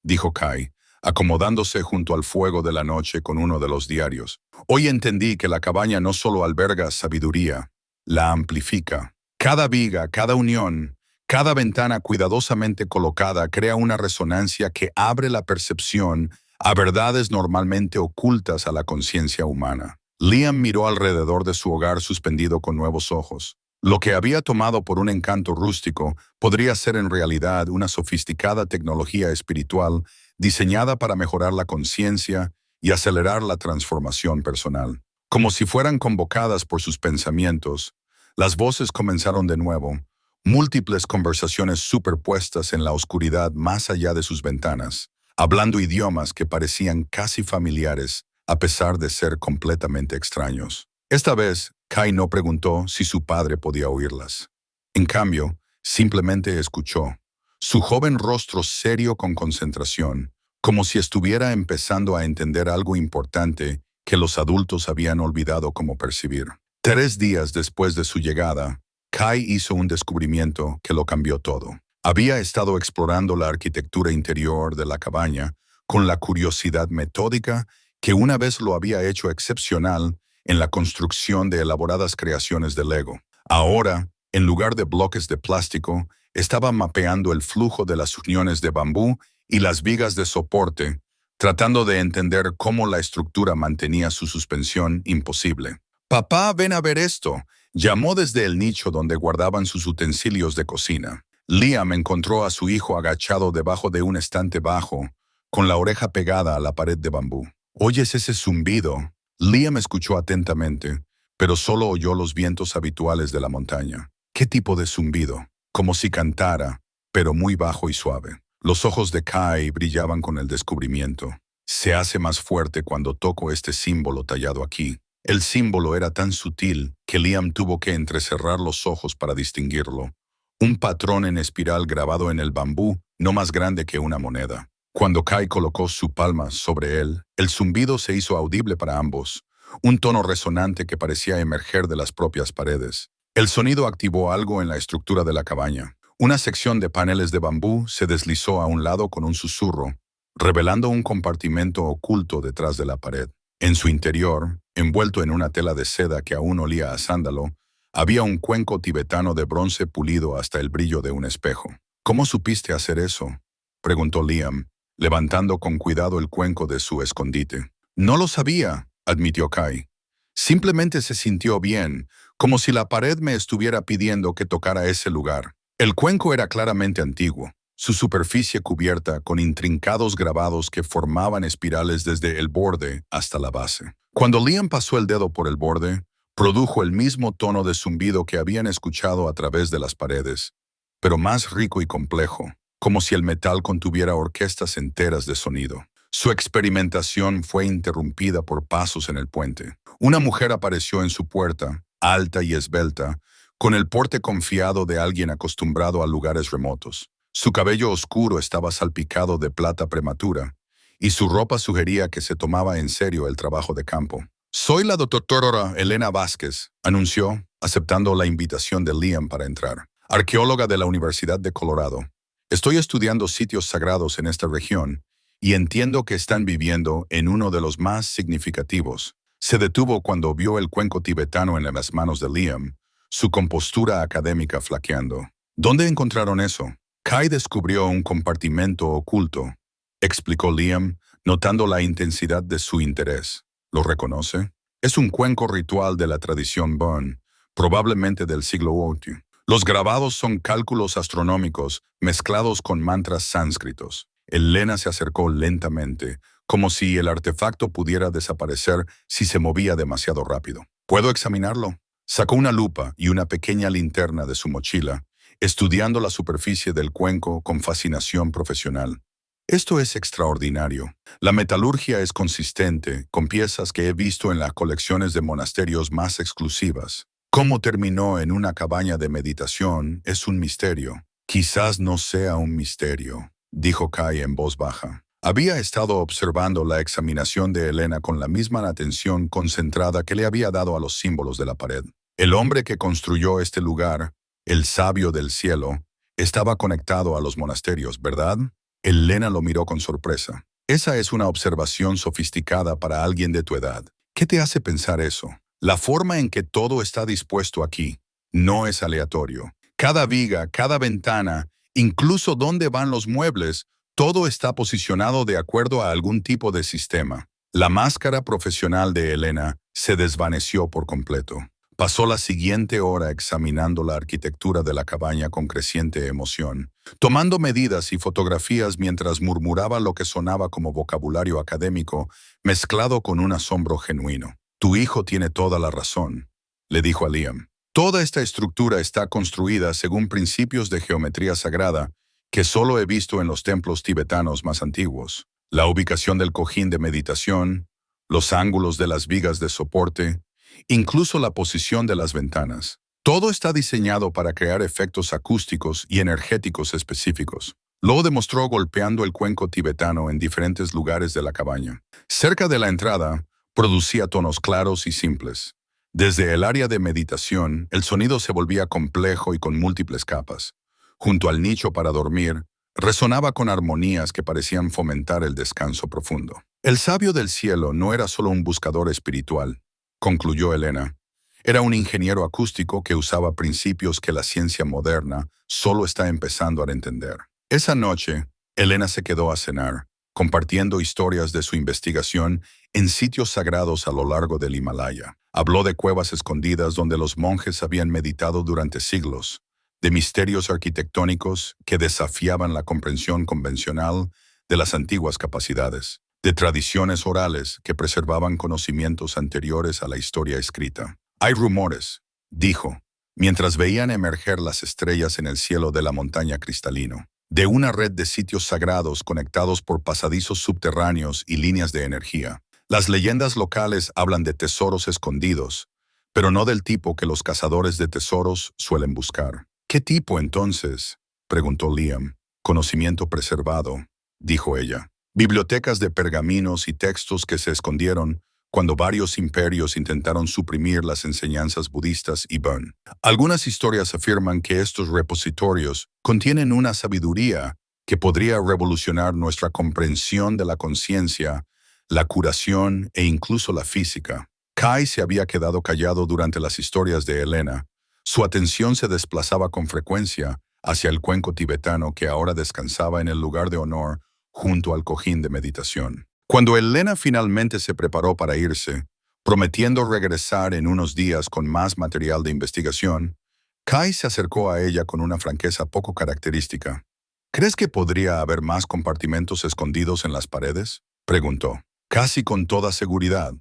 dijo Kai, acomodándose junto al fuego de la noche con uno de los diarios. Hoy entendí que la cabaña no solo alberga sabiduría, la amplifica. Cada viga, cada unión, cada ventana cuidadosamente colocada crea una resonancia que abre la percepción a verdades normalmente ocultas a la conciencia humana. Liam miró alrededor de su hogar suspendido con nuevos ojos. Lo que había tomado por un encanto rústico podría ser en realidad una sofisticada tecnología espiritual diseñada para mejorar la conciencia y acelerar la transformación personal. Como si fueran convocadas por sus pensamientos, las voces comenzaron de nuevo, múltiples conversaciones superpuestas en la oscuridad más allá de sus ventanas, hablando idiomas que parecían casi familiares, a pesar de ser completamente extraños. Esta vez, Kai no preguntó si su padre podía oírlas. En cambio, simplemente escuchó, su joven rostro serio con concentración, como si estuviera empezando a entender algo importante que los adultos habían olvidado cómo percibir. 3 días después de su llegada, Kai hizo un descubrimiento que lo cambió todo. Había estado explorando la arquitectura interior de la cabaña con la curiosidad metódica que una vez lo había hecho excepcional en la construcción de elaboradas creaciones de Lego. Ahora, en lugar de bloques de plástico, estaba mapeando el flujo de las uniones de bambú y las vigas de soporte, tratando de entender cómo la estructura mantenía su suspensión imposible. «Papá, ven a ver esto», llamó desde el nicho donde guardaban sus utensilios de cocina. Liam encontró a su hijo agachado debajo de un estante bajo, con la oreja pegada a la pared de bambú. «¿Oyes ese zumbido?». Liam escuchó atentamente, pero solo oyó los vientos habituales de la montaña. ¿Qué tipo de zumbido? Como si cantara, pero muy bajo y suave. Los ojos de Kai brillaban con el descubrimiento. Se hace más fuerte cuando toco este símbolo tallado aquí. El símbolo era tan sutil que Liam tuvo que entrecerrar los ojos para distinguirlo. Un patrón en espiral grabado en el bambú, no más grande que una moneda. Cuando Kai colocó su palma sobre él, el zumbido se hizo audible para ambos, un tono resonante que parecía emerger de las propias paredes. El sonido activó algo en la estructura de la cabaña. Una sección de paneles de bambú se deslizó a un lado con un susurro, revelando un compartimento oculto detrás de la pared. En su interior, envuelto en una tela de seda que aún olía a sándalo, había un cuenco tibetano de bronce pulido hasta el brillo de un espejo. «¿Cómo supiste hacer eso?», preguntó Liam, levantando con cuidado el cuenco de su escondite. No lo sabía, admitió Kai. Simplemente se sintió bien, como si la pared me estuviera pidiendo que tocara ese lugar. El cuenco era claramente antiguo, su superficie cubierta con intrincados grabados que formaban espirales desde el borde hasta la base. Cuando Liam pasó el dedo por el borde, produjo el mismo tono de zumbido que habían escuchado a través de las paredes, pero más rico y complejo, como si el metal contuviera orquestas enteras de sonido. Su experimentación fue interrumpida por pasos en el puente. Una mujer apareció en su puerta, alta y esbelta, con el porte confiado de alguien acostumbrado a lugares remotos. Su cabello oscuro estaba salpicado de plata prematura, y su ropa sugería que se tomaba en serio el trabajo de campo. «Soy la doctora Elena Vázquez», anunció, aceptando la invitación de Liam para entrar. «Arqueóloga de la Universidad de Colorado. Estoy estudiando sitios sagrados en esta región, y entiendo que están viviendo en uno de los más significativos». Se detuvo cuando vio el cuenco tibetano en las manos de Liam, su compostura académica flaqueando. «¿Dónde encontraron eso?» «Kai descubrió un compartimento oculto», explicó Liam, notando la intensidad de su interés. «¿Lo reconoce? Es un cuenco ritual de la tradición Bon, probablemente del siglo VIII. Los grabados son cálculos astronómicos mezclados con mantras sánscritos». Elena se acercó lentamente, como si el artefacto pudiera desaparecer si se movía demasiado rápido. «¿Puedo examinarlo?» Sacó una lupa y una pequeña linterna de su mochila, estudiando la superficie del cuenco con fascinación profesional. «Esto es extraordinario. La metalurgia es consistente, con piezas que he visto en las colecciones de monasterios más exclusivas. Cómo terminó en una cabaña de meditación es un misterio». «Quizás no sea un misterio», dijo Kai en voz baja. Había estado observando la examinación de Elena con la misma atención concentrada que le había dado a los símbolos de la pared. El hombre que construyó este lugar, el sabio del cielo, estaba conectado a los monasterios, ¿verdad? Elena lo miró con sorpresa. «Esa es una observación sofisticada para alguien de tu edad. ¿Qué te hace pensar eso? La forma en que todo está dispuesto aquí no es aleatorio. Cada viga, cada ventana, incluso dónde van los muebles, todo está posicionado de acuerdo a algún tipo de sistema». La máscara profesional de Elena se desvaneció por completo. Pasó la siguiente hora examinando la arquitectura de la cabaña con creciente emoción, tomando medidas y fotografías mientras murmuraba lo que sonaba como vocabulario académico, mezclado con un asombro genuino. «Tu hijo tiene toda la razón», le dijo a Liam. «Toda esta estructura está construida según principios de geometría sagrada que solo he visto en los templos tibetanos más antiguos. La ubicación del cojín de meditación, los ángulos de las vigas de soporte, incluso la posición de las ventanas. Todo está diseñado para crear efectos acústicos y energéticos específicos». Lo demostró golpeando el cuenco tibetano en diferentes lugares de la cabaña. Cerca de la entrada, producía tonos claros y simples. Desde el área de meditación, el sonido se volvía complejo y con múltiples capas. Junto al nicho para dormir, resonaba con armonías que parecían fomentar el descanso profundo. «El sabio del cielo no era solo un buscador espiritual», concluyó Elena. «Era un ingeniero acústico que usaba principios que la ciencia moderna solo está empezando a entender». Esa noche, Elena se quedó a cenar, compartiendo historias de su investigación en sitios sagrados a lo largo del Himalaya. Habló de cuevas escondidas donde los monjes habían meditado durante siglos, de misterios arquitectónicos que desafiaban la comprensión convencional de las antiguas capacidades, de tradiciones orales que preservaban conocimientos anteriores a la historia escrita. «Hay rumores», dijo, mientras veían emerger las estrellas en el cielo de la montaña cristalino, «de una red de sitios sagrados conectados por pasadizos subterráneos y líneas de energía. Las leyendas locales hablan de tesoros escondidos, pero no del tipo que los cazadores de tesoros suelen buscar». «¿Qué tipo, entonces?», preguntó Liam. «Conocimiento preservado», dijo ella. «Bibliotecas de pergaminos y textos que se escondieron cuando varios imperios intentaron suprimir las enseñanzas budistas y Bon. Algunas historias afirman que estos repositorios contienen una sabiduría que podría revolucionar nuestra comprensión de la conciencia, la curación e incluso la física». Kai se había quedado callado durante las historias de Elena. Su atención se desplazaba con frecuencia hacia el cuenco tibetano que ahora descansaba en el lugar de honor junto al cojín de meditación. Cuando Elena finalmente se preparó para irse, prometiendo regresar en unos días con más material de investigación, Kai se acercó a ella con una franqueza poco característica. ¿Crees que podría haber más compartimentos escondidos en las paredes?, preguntó. Casi con toda seguridad,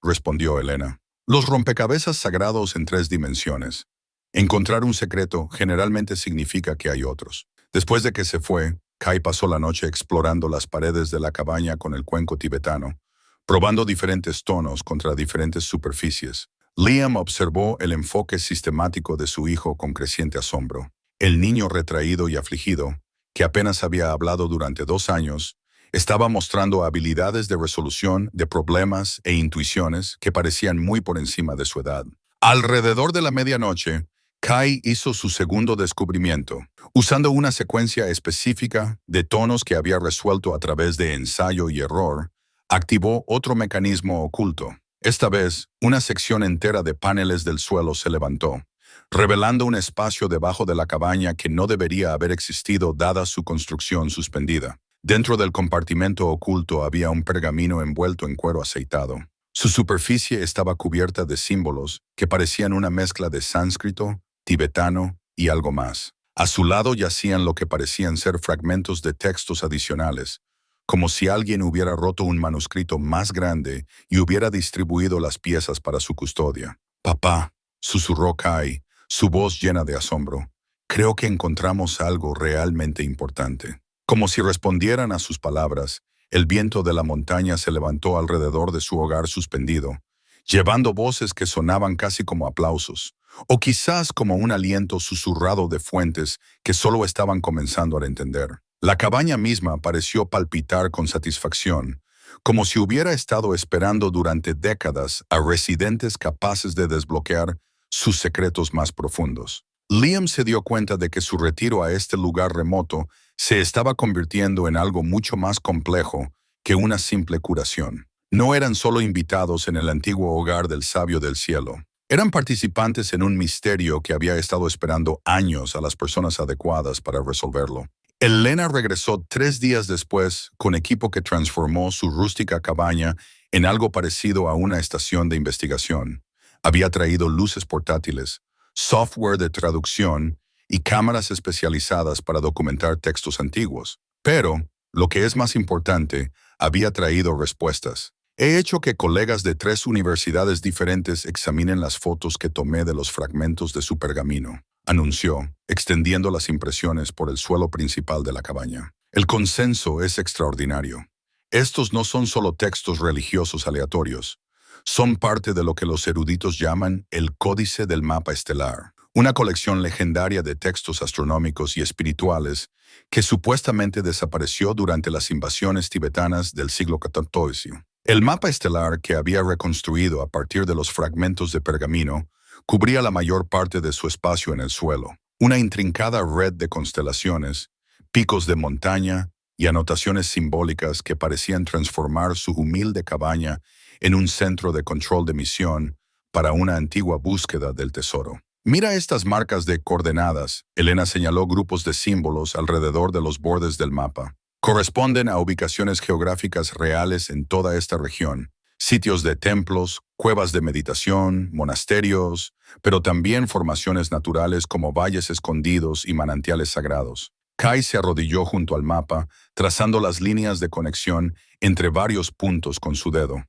respondió Elena. Los rompecabezas sagrados en 3 dimensiones. Encontrar un secreto generalmente significa que hay otros. Después de que se fue, Kai pasó la noche explorando las paredes de la cabaña con el cuenco tibetano, probando diferentes tonos contra diferentes superficies. Liam observó el enfoque sistemático de su hijo con creciente asombro. El niño retraído y afligido, que apenas había hablado durante 2 años, estaba mostrando habilidades de resolución de problemas e intuiciones que parecían muy por encima de su edad. Alrededor de la medianoche, Kai hizo su segundo descubrimiento, usando una secuencia específica de tonos que había resuelto a través de ensayo y error. Activó otro mecanismo oculto. Esta vez, una sección entera de paneles del suelo se levantó, revelando un espacio debajo de la cabaña que no debería haber existido dada su construcción suspendida. Dentro del compartimento oculto había un pergamino envuelto en cuero aceitado. Su superficie estaba cubierta de símbolos que parecían una mezcla de sánscrito, tibetano y algo más. A su lado yacían lo que parecían ser fragmentos de textos adicionales, como si alguien hubiera roto un manuscrito más grande y hubiera distribuido las piezas para su custodia. «Papá», susurró Kai, su voz llena de asombro, «creo que encontramos algo realmente importante». Como si respondieran a sus palabras, el viento de la montaña se levantó alrededor de su hogar suspendido, llevando voces que sonaban casi como aplausos, o quizás como un aliento susurrado de fuentes que solo estaban comenzando a entender. La cabaña misma pareció palpitar con satisfacción, como si hubiera estado esperando durante décadas a residentes capaces de desbloquear sus secretos más profundos. Liam se dio cuenta de que su retiro a este lugar remoto se estaba convirtiendo en algo mucho más complejo que una simple curación. No eran solo invitados en el antiguo hogar del sabio del cielo. Eran participantes en un misterio que había estado esperando años a las personas adecuadas para resolverlo. Elena regresó 3 días después con equipo que transformó su rústica cabaña en algo parecido a una estación de investigación. Había traído luces portátiles, software de traducción y cámaras especializadas para documentar textos antiguos. Pero, lo que es más importante, había traído respuestas. He hecho que colegas de 3 universidades diferentes examinen las fotos que tomé de los fragmentos de su pergamino, anunció, extendiendo las impresiones por el suelo principal de la cabaña. El consenso es extraordinario. Estos no son solo textos religiosos aleatorios. Son parte de lo que los eruditos llaman el Códice del Mapa Estelar, una colección legendaria de textos astronómicos y espirituales que supuestamente desapareció durante las invasiones tibetanas del siglo XIV. El mapa estelar que había reconstruido a partir de los fragmentos de pergamino cubría la mayor parte de su espacio en el suelo, una intrincada red de constelaciones, picos de montaña y anotaciones simbólicas que parecían transformar su humilde cabaña en un centro de control de misión para una antigua búsqueda del tesoro. «Mira estas marcas de coordenadas», Elena señaló grupos de símbolos alrededor de los bordes del mapa. «Corresponden a ubicaciones geográficas reales en toda esta región, sitios de templos, cuevas de meditación, monasterios, pero también formaciones naturales como valles escondidos y manantiales sagrados». Kai se arrodilló junto al mapa, trazando las líneas de conexión entre varios puntos con su dedo.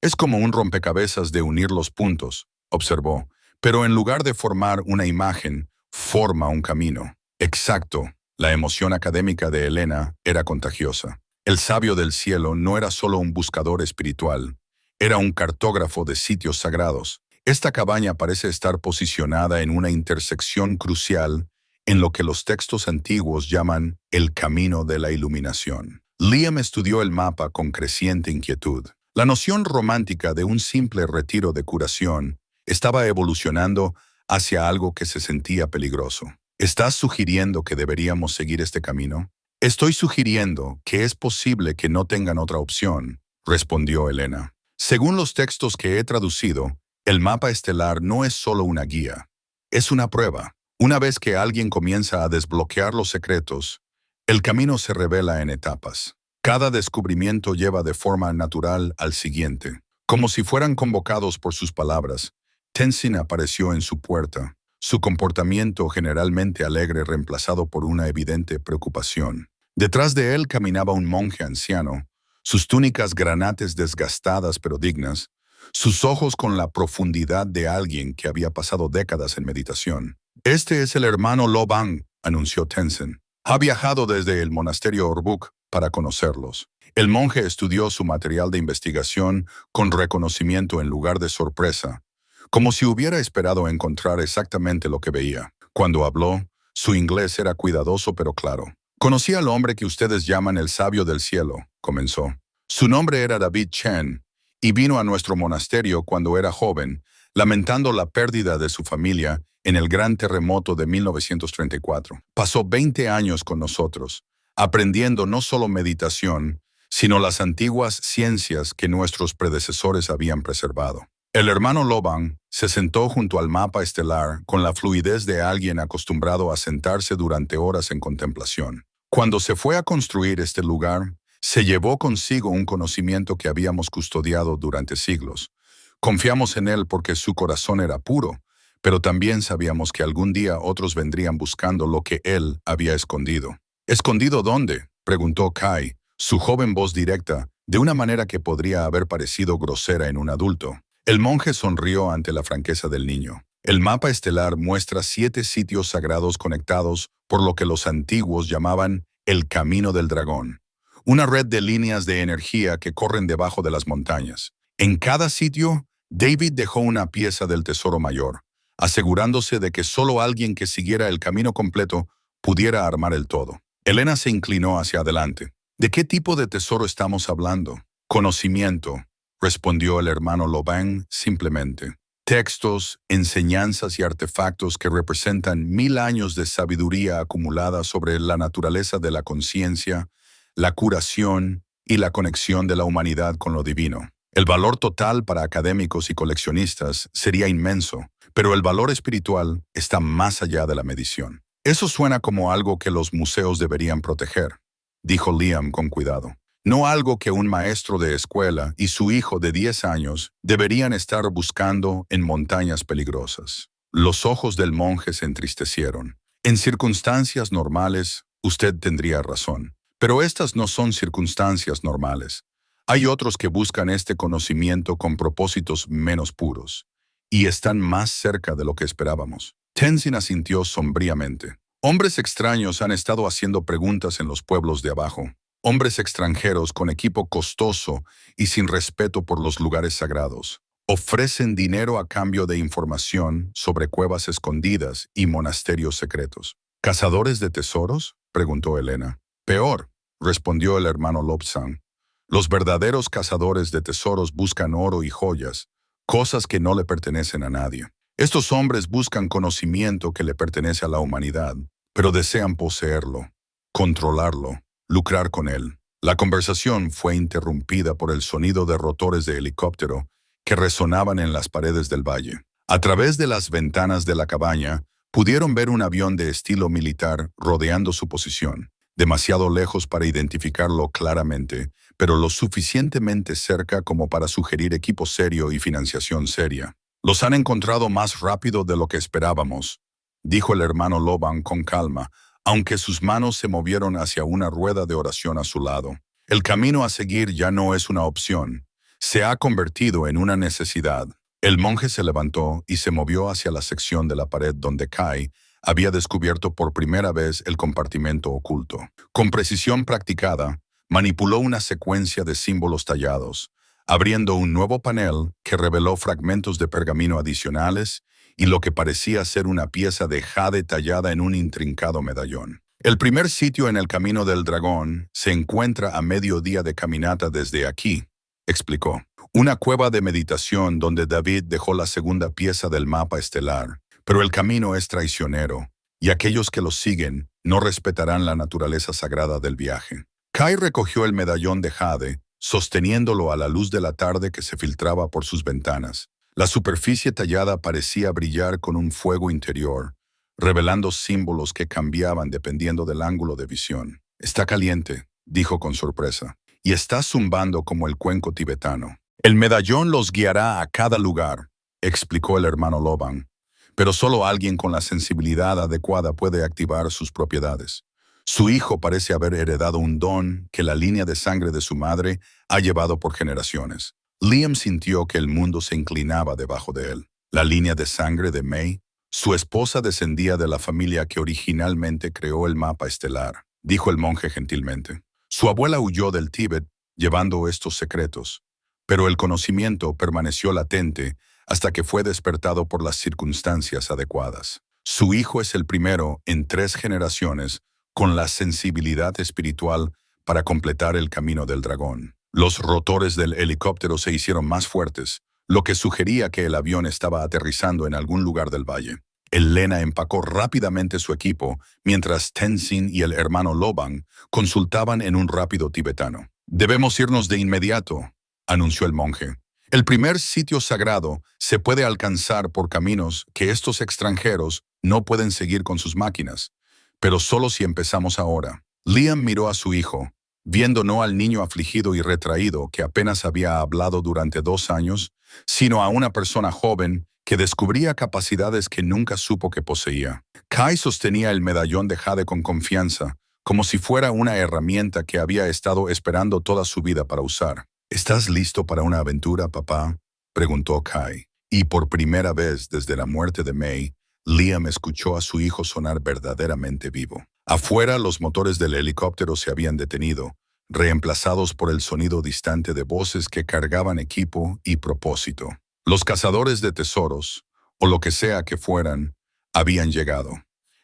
«Es como un rompecabezas de unir los puntos», observó, «pero en lugar de formar una imagen, forma un camino». «Exacto». La emoción académica de Elena era contagiosa. El sabio del cielo no era solo un buscador espiritual, era un cartógrafo de sitios sagrados. Esta cabaña parece estar posicionada en una intersección crucial en lo que los textos antiguos llaman el camino de la iluminación. Liam estudió el mapa con creciente inquietud. La noción romántica de un simple retiro de curación estaba evolucionando hacia algo que se sentía peligroso. ¿Estás sugiriendo que deberíamos seguir este camino? Estoy sugiriendo que es posible que no tengan otra opción, respondió Elena. Según los textos que he traducido, el mapa estelar no es solo una guía, es una prueba. Una vez que alguien comienza a desbloquear los secretos, el camino se revela en etapas. Cada descubrimiento lleva de forma natural al siguiente. Como si fueran convocados por sus palabras, Tenzin apareció en su puerta, su comportamiento generalmente alegre reemplazado por una evidente preocupación. Detrás de él caminaba un monje anciano, sus túnicas granates desgastadas pero dignas, sus ojos con la profundidad de alguien que había pasado décadas en meditación. Este es el hermano Lo Bang, anunció Tenzin. Ha viajado desde el monasterio Orbuk para conocerlos. El monje estudió su material de investigación con reconocimiento en lugar de sorpresa, como si hubiera esperado encontrar exactamente lo que veía. Cuando habló, su inglés era cuidadoso pero claro. Conocí al hombre que ustedes llaman el sabio del cielo, comenzó. Su nombre era David Chen, y vino a nuestro monasterio cuando era joven, lamentando la pérdida de su familia en el gran terremoto de 1934. Pasó 20 años con nosotros, aprendiendo no solo meditación, sino las antiguas ciencias que nuestros predecesores habían preservado. El hermano Lo Bang se sentó junto al mapa estelar con la fluidez de alguien acostumbrado a sentarse durante horas en contemplación. Cuando se fue a construir este lugar, se llevó consigo un conocimiento que habíamos custodiado durante siglos. Confiamos en él porque su corazón era puro, pero también sabíamos que algún día otros vendrían buscando lo que él había escondido. ¿Escondido dónde?, preguntó Kai, su joven voz directa, de una manera que podría haber parecido grosera en un adulto. El monje sonrió ante la franqueza del niño. El mapa estelar muestra 7 sitios sagrados conectados por lo que los antiguos llamaban el Camino del Dragón, una red de líneas de energía que corren debajo de las montañas. En cada sitio, David dejó una pieza del tesoro mayor, asegurándose de que solo alguien que siguiera el camino completo pudiera armar el todo. Elena se inclinó hacia adelante. ¿De qué tipo de tesoro estamos hablando? Conocimiento, respondió el hermano Lo Bang simplemente. Textos, enseñanzas y artefactos que representan 1000 años de sabiduría acumulada sobre la naturaleza de la conciencia, la curación y la conexión de la humanidad con lo divino. El valor total para académicos y coleccionistas sería inmenso, pero el valor espiritual está más allá de la medición. Eso suena como algo que los museos deberían proteger, dijo Liam con cuidado. No algo que un maestro de escuela y su hijo de 10 años deberían estar buscando en montañas peligrosas. Los ojos del monje se entristecieron. En circunstancias normales, usted tendría razón. Pero estas no son circunstancias normales. Hay otros que buscan este conocimiento con propósitos menos puros, y están más cerca de lo que esperábamos. Tenzin asintió sombríamente. Hombres extraños han estado haciendo preguntas en los pueblos de abajo. Hombres extranjeros con equipo costoso y sin respeto por los lugares sagrados. Ofrecen dinero a cambio de información sobre cuevas escondidas y monasterios secretos. ¿Cazadores de tesoros?, preguntó Elena. Peor, respondió el hermano Lobsang. Los verdaderos cazadores de tesoros buscan oro y joyas, cosas que no le pertenecen a nadie. Estos hombres buscan conocimiento que le pertenece a la humanidad, pero desean poseerlo, controlarlo, lucrar con él. La conversación fue interrumpida por el sonido de rotores de helicóptero que resonaban en las paredes del valle. A través de las ventanas de la cabaña, pudieron ver un avión de estilo militar rodeando su posición, demasiado lejos para identificarlo claramente, pero lo suficientemente cerca como para sugerir equipo serio y financiación seria. Los han encontrado más rápido de lo que esperábamos, dijo el hermano Lo Bang con calma, aunque sus manos se movieron hacia una rueda de oración a su lado. El camino a seguir ya no es una opción, se ha convertido en una necesidad. El monje se levantó y se movió hacia la sección de la pared donde Kai había descubierto por primera vez el compartimento oculto. Con precisión practicada, manipuló una secuencia de símbolos tallados, abriendo un nuevo panel que reveló fragmentos de pergamino adicionales y lo que parecía ser una pieza de jade tallada en un intrincado medallón. El primer sitio en el Camino del Dragón se encuentra a mediodía de caminata desde aquí, explicó. Una cueva de meditación donde David dejó la segunda pieza del mapa estelar, pero el camino es traicionero, y aquellos que lo siguen no respetarán la naturaleza sagrada del viaje. Kai recogió el medallón de jade, sosteniéndolo a la luz de la tarde que se filtraba por sus ventanas. La superficie tallada parecía brillar con un fuego interior, revelando símbolos que cambiaban dependiendo del ángulo de visión. Está caliente, dijo con sorpresa, y está zumbando como el cuenco tibetano. El medallón los guiará a cada lugar, explicó el hermano Loban, pero solo alguien con la sensibilidad adecuada puede activar sus propiedades. Su hijo parece haber heredado un don que la línea de sangre de su madre ha llevado por generaciones. Liam sintió que el mundo se inclinaba debajo de él. La línea de sangre de May, su esposa, descendía de la familia que originalmente creó el mapa estelar, dijo el monje gentilmente. Su abuela huyó del Tíbet llevando estos secretos, pero el conocimiento permaneció latente hasta que fue despertado por las circunstancias adecuadas. Su hijo es el primero en 3 generaciones con la sensibilidad espiritual para completar el camino del dragón. Los rotores del helicóptero se hicieron más fuertes, lo que sugería que el avión estaba aterrizando en algún lugar del valle. El Lena empacó rápidamente su equipo, mientras Tenzin y el hermano Loban consultaban en un rápido tibetano. «Debemos irnos de inmediato», anunció el monje. «El primer sitio sagrado se puede alcanzar por caminos que estos extranjeros no pueden seguir con sus máquinas, pero solo si empezamos ahora». Liam miró a su hijo, viendo no al niño afligido y retraído que apenas había hablado durante 2 años, sino a una persona joven que descubría capacidades que nunca supo que poseía. Kai sostenía el medallón de jade con confianza, como si fuera una herramienta que había estado esperando toda su vida para usar. «¿Estás listo para una aventura, papá?», preguntó Kai. Y por primera vez desde la muerte de May, Liam escuchó a su hijo sonar verdaderamente vivo. Afuera, los motores del helicóptero se habían detenido, reemplazados por el sonido distante de voces que cargaban equipo y propósito. Los cazadores de tesoros, o lo que sea que fueran, habían llegado.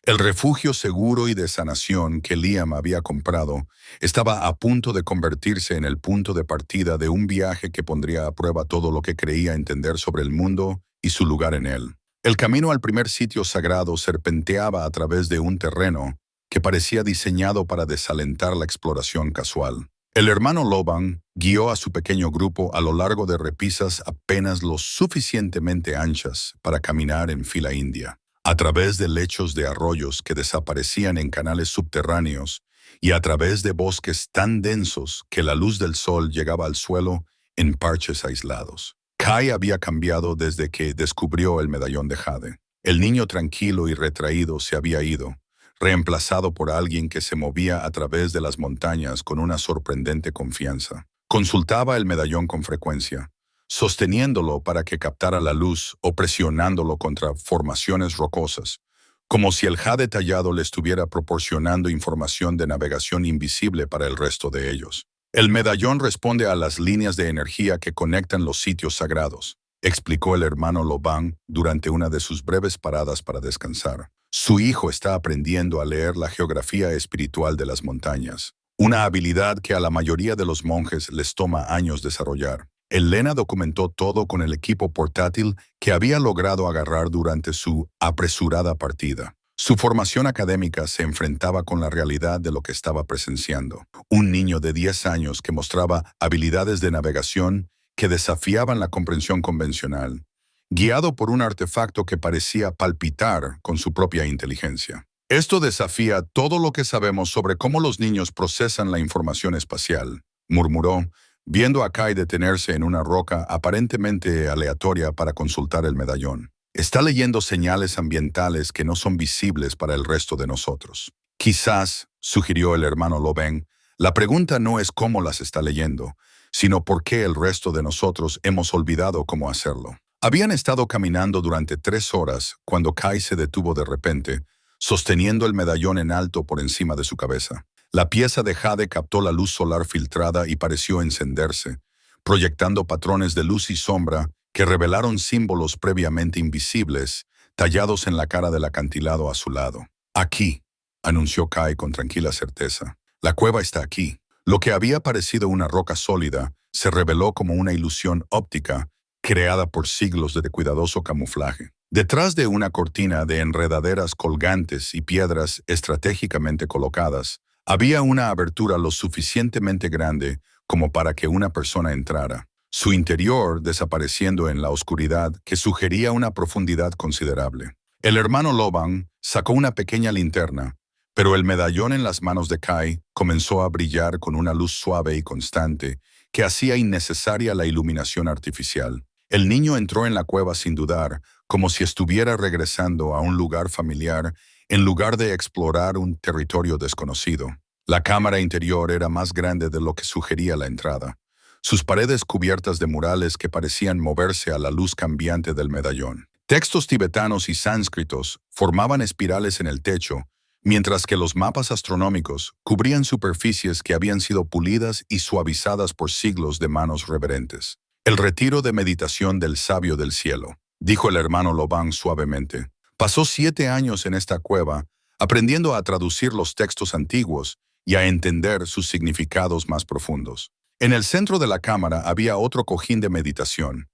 El refugio seguro y de sanación que Liam había comprado estaba a punto de convertirse en el punto de partida de un viaje que pondría a prueba todo lo que creía entender sobre el mundo y su lugar en él. El camino al primer sitio sagrado serpenteaba a través de un terreno que parecía diseñado para desalentar la exploración casual. El hermano Loban guió a su pequeño grupo a lo largo de repisas apenas lo suficientemente anchas para caminar en fila india, a través de lechos de arroyos que desaparecían en canales subterráneos y a través de bosques tan densos que la luz del sol llegaba al suelo en parches aislados. Kai había cambiado desde que descubrió el medallón de jade. El niño tranquilo y retraído se había ido, reemplazado por alguien que se movía a través de las montañas con una sorprendente confianza. Consultaba el medallón con frecuencia, sosteniéndolo para que captara la luz o presionándolo contra formaciones rocosas, como si el jade tallado le estuviera proporcionando información de navegación invisible para el resto de ellos. «El medallón responde a las líneas de energía que conectan los sitios sagrados», explicó el hermano Loban durante una de sus breves paradas para descansar. Su hijo está aprendiendo a leer la geografía espiritual de las montañas, una habilidad que a la mayoría de los monjes les toma años desarrollar. El Lena documentó todo con el equipo portátil que había logrado agarrar durante su apresurada partida. Su formación académica se enfrentaba con la realidad de lo que estaba presenciando. Un niño de 10 años que mostraba habilidades de navegación que desafiaban la comprensión convencional, guiado por un artefacto que parecía palpitar con su propia inteligencia. «Esto desafía todo lo que sabemos sobre cómo los niños procesan la información espacial», murmuró, viendo a Kai detenerse en una roca aparentemente aleatoria para consultar el medallón. «Está leyendo señales ambientales que no son visibles para el resto de nosotros». «Quizás», sugirió el hermano Loban, «la pregunta no es cómo las está leyendo, sino por qué el resto de nosotros hemos olvidado cómo hacerlo». Habían estado caminando durante 3 horas cuando Kai se detuvo de repente, sosteniendo el medallón en alto por encima de su cabeza. La pieza de jade captó la luz solar filtrada y pareció encenderse, proyectando patrones de luz y sombra que revelaron símbolos previamente invisibles, tallados en la cara del acantilado a su lado. «Aquí», anunció Kai con tranquila certeza. «La cueva está aquí». Lo que había parecido una roca sólida se reveló como una ilusión óptica creada por siglos de cuidadoso camuflaje. Detrás de una cortina de enredaderas colgantes y piedras estratégicamente colocadas, había una abertura lo suficientemente grande como para que una persona entrara, su interior desapareciendo en la oscuridad que sugería una profundidad considerable. El hermano Loban sacó una pequeña linterna, Pero el medallón en las manos de Kai comenzó a brillar con una luz suave y constante que hacía innecesaria la iluminación artificial. El niño entró en la cueva sin dudar, como si estuviera regresando a un lugar familiar en lugar de explorar un territorio desconocido. La cámara interior era más grande de lo que sugería la entrada, sus paredes cubiertas de murales que parecían moverse a la luz cambiante del medallón. Textos tibetanos y sánscritos formaban espirales en el techo, mientras que los mapas astronómicos cubrían superficies que habían sido pulidas y suavizadas por siglos de manos reverentes. El retiro de meditación del sabio del cielo, dijo el hermano Lobang suavemente. Pasó 7 años en esta cueva, aprendiendo a traducir los textos antiguos y a entender sus significados más profundos. En el centro de la cámara había otro cojín de meditación,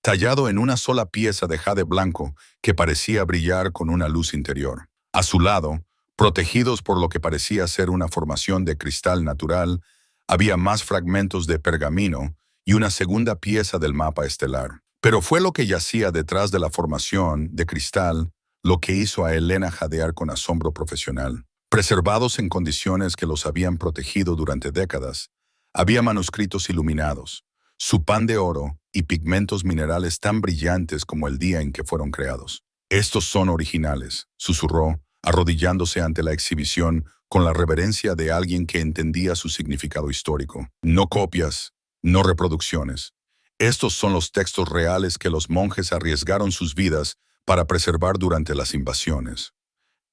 tallado en una sola pieza de jade blanco que parecía brillar con una luz interior. A su lado, protegidos por lo que parecía ser una formación de cristal natural, había más fragmentos de pergamino y una segunda pieza del mapa estelar. Pero fue lo que yacía detrás de la formación de cristal lo que hizo a Elena jadear con asombro profesional. Preservados en condiciones que los habían protegido durante décadas, había manuscritos iluminados, su pan de oro y pigmentos minerales tan brillantes como el día en que fueron creados. «Estos son originales», susurró, arrodillándose ante la exhibición con la reverencia de alguien que entendía su significado histórico. «No copias, no reproducciones. Estos son los textos reales que los monjes arriesgaron sus vidas para preservar durante las invasiones».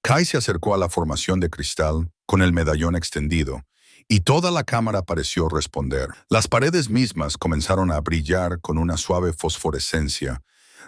Kai se acercó a la formación de cristal con el medallón extendido, y toda la cámara pareció responder. Las paredes mismas comenzaron a brillar con una suave fosforescencia,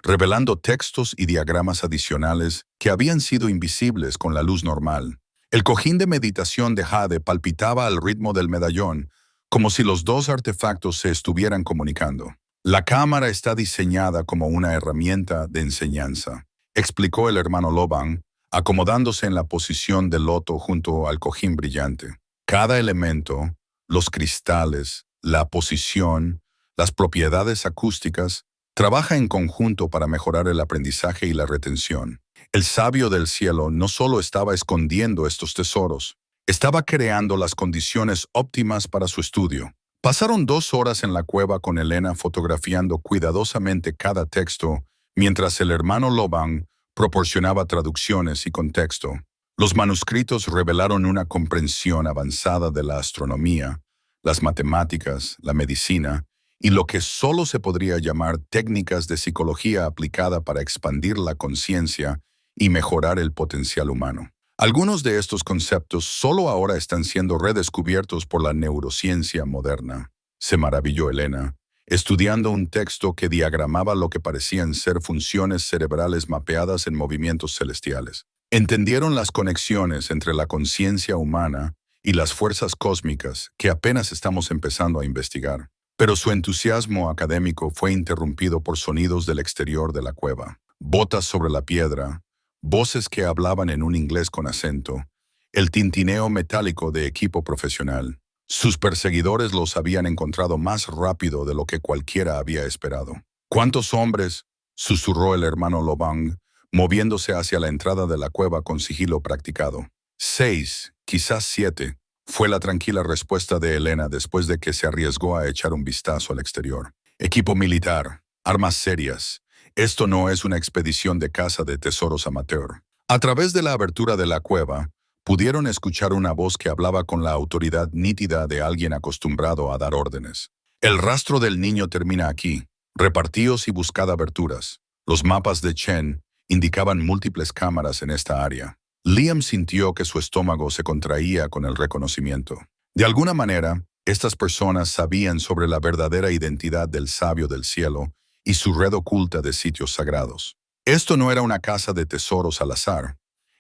revelando textos y diagramas adicionales que habían sido invisibles con la luz normal. El cojín de meditación de jade palpitaba al ritmo del medallón, como si los dos artefactos se estuvieran comunicando. «La cámara está diseñada como una herramienta de enseñanza», explicó el hermano Lobang, acomodándose en la posición del loto junto al cojín brillante. «Cada elemento, los cristales, la posición, las propiedades acústicas, trabaja en conjunto para mejorar el aprendizaje y la retención. El sabio del cielo no solo estaba escondiendo estos tesoros, estaba creando las condiciones óptimas para su estudio». Pasaron 2 horas en la cueva con Elena fotografiando cuidadosamente cada texto, mientras el hermano Lobang proporcionaba traducciones y contexto. Los manuscritos revelaron una comprensión avanzada de la astronomía, las matemáticas, la medicina y lo que solo se podría llamar técnicas de psicología aplicada para expandir la conciencia y mejorar el potencial humano. Algunos de estos conceptos solo ahora están siendo redescubiertos por la neurociencia moderna, se maravilló Elena, estudiando un texto que diagramaba lo que parecían ser funciones cerebrales mapeadas en movimientos celestiales. Entendieron las conexiones entre la conciencia humana y las fuerzas cósmicas que apenas estamos empezando a investigar. Pero su entusiasmo académico fue interrumpido por sonidos del exterior de la cueva. Botas sobre la piedra, voces que hablaban en un inglés con acento, el tintineo metálico de equipo profesional. Sus perseguidores los habían encontrado más rápido de lo que cualquiera había esperado. «¿Cuántos hombres?», susurró el hermano Lobang, moviéndose hacia la entrada de la cueva con sigilo practicado. «6, quizás 7», fue la tranquila respuesta de Elena después de que se arriesgó a echar un vistazo al exterior. «Equipo militar, armas serias. Esto no es una expedición de caza de tesoros amateur». A través de la abertura de la cueva, pudieron escuchar una voz que hablaba con la autoridad nítida de alguien acostumbrado a dar órdenes. «El rastro del niño termina aquí. Repartíos y buscad aberturas». Los mapas de Chen indicaban múltiples cámaras en esta área. Liam sintió que su estómago se contraía con el reconocimiento. De alguna manera, estas personas sabían sobre la verdadera identidad del sabio del cielo y su red oculta de sitios sagrados. Esto no era una caza de tesoros al azar.